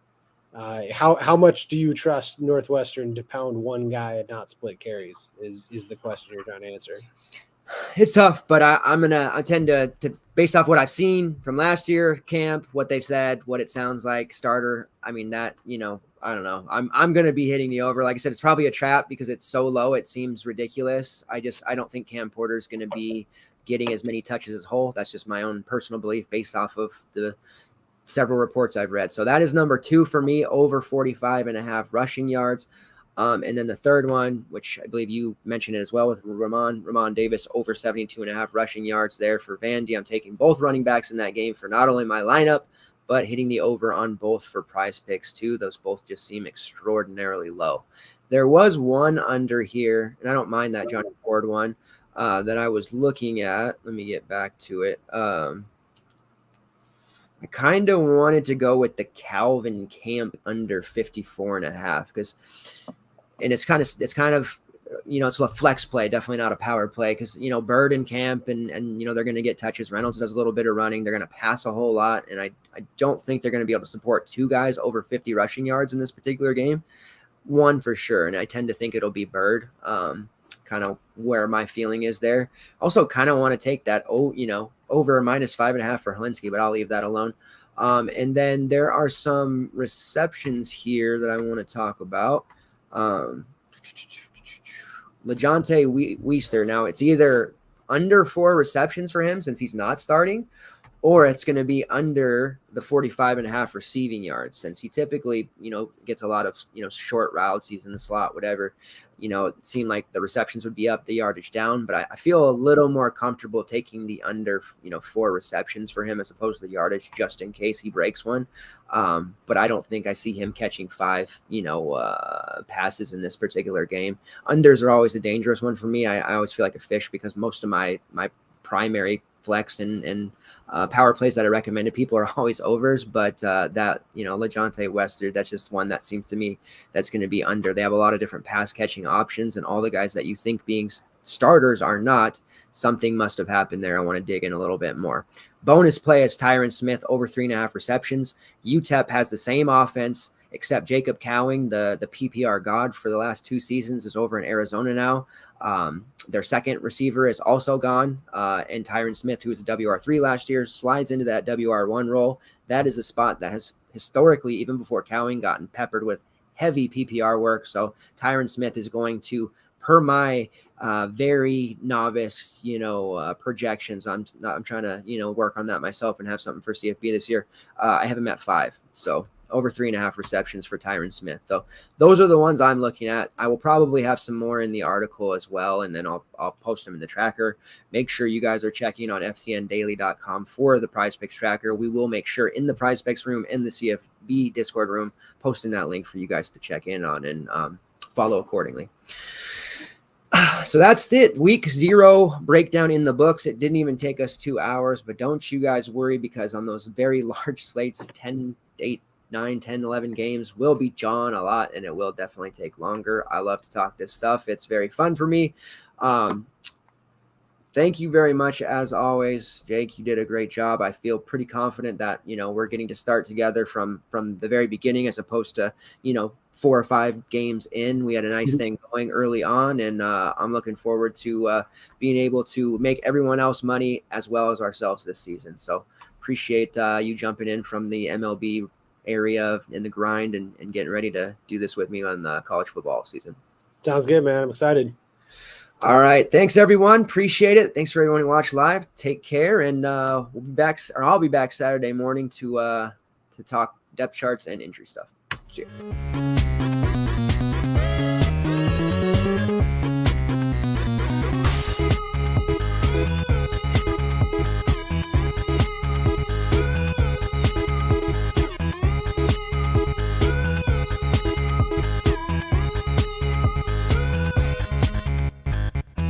how much do you trust Northwestern to pound one guy and not split carries is the question you're trying to answer. It's tough, but I tend to based off what I've seen from last year camp, what they've said, what it sounds like starter. I mean that, I don't know. I'm going to be hitting the over. Like I said, it's probably a trap because it's so low. It seems ridiculous. I don't think Cam Porter is going to be getting as many touches as Hull. That's just my own personal belief based off of the several reports I've read. So that is number 2 for me, over 45.5 rushing yards. And then the third one, which I believe you mentioned it as well with Ramon Davis, over 72.5 rushing yards there for Vandy. I'm taking both running backs in that game for not only my lineup, but hitting the over on both for prize picks too. Those both just seem extraordinarily low. There was one under here, and I don't mind that Johnny Ford one that I was looking at. Let me get back to it. I kind of wanted to go with the Calvin Camp under 54.5 because, and it's kind of, it's a flex play, definitely not a power play because, Bird and Camp and they're going to get touches. Reynolds does a little bit of running. They're going to pass a whole lot. And I don't think they're going to be able to support 2 guys over 50 rushing yards in this particular game. One for sure. And I tend to think it'll be Bird. Kind of where my feeling is there. Also kind of want to take that, over -5.5 for Helinski, but I'll leave that alone. And then there are some receptions here that I want to talk about. LeJohntay Weister. Now it's either under 4 receptions for him since he's not starting, or it's going to be under the 45.5 receiving yards since he typically, gets a lot of, short routes. He's in the slot, whatever. It seemed like the receptions would be up, the yardage down, but I feel a little more comfortable taking the under, 4 receptions for him as opposed to the yardage just in case he breaks one. But I don't think I see him catching 5, passes in this particular game. Unders are always a dangerous one for me. I always feel like a fish because most of my primary flex and power plays that I recommend to people are always overs, but that, LeJohntay Weister, that's just one that seems to me that's going to be under. They have a lot of different pass catching options, and all the guys that you think being starters are not. Something must have happened there. I want to dig in a little bit more. Bonus play is Tyron Smith, over 3.5 receptions. UTEP has the same offense, except Jacob Cowing, the PPR god for the last 2 seasons, is over in Arizona now. Their second receiver is also gone, and Tyron Smith, who was a WR3 last year, slides into that WR1 role. That is a spot that has historically, even before Cowing, gotten peppered with heavy PPR work. So Tyron Smith is going to, per my very novice, projections, I'm trying to, work on that myself and have something for CFB this year. I have him at 5. So over 3.5 receptions for Tyron Smith. So those are the ones I'm looking at. I will probably have some more in the article as well, and then I'll post them in the tracker. Make sure you guys are checking on ftndaily.com for the Prize Picks tracker. We will make sure in the Prize Picks room, in the CFB Discord room, posting that link for you guys to check in on and follow accordingly. So that's it. Week 0 breakdown in the books. It didn't even take us 2 hours, but don't you guys worry because on those very large slates, 10, 8, 9, 10, 11 games will be John a lot, and it will definitely take longer. I love to talk this stuff. It's very fun for me. Thank you very much, as always. Jake, you did a great job. I feel pretty confident that, we're getting to start together from the very beginning as opposed to, 4 or 5 games in. We had a nice thing going early on, and I'm looking forward to being able to make everyone else money as well as ourselves this season. So appreciate you jumping in from the MLB area in the grind and getting ready to do this with me on the college football season. Sounds good, man. I'm excited. All right. Thanks, everyone. Appreciate it. Thanks for everyone who watched live. Take care, and we'll be back, or I'll be back Saturday morning to talk depth charts and injury stuff. See you.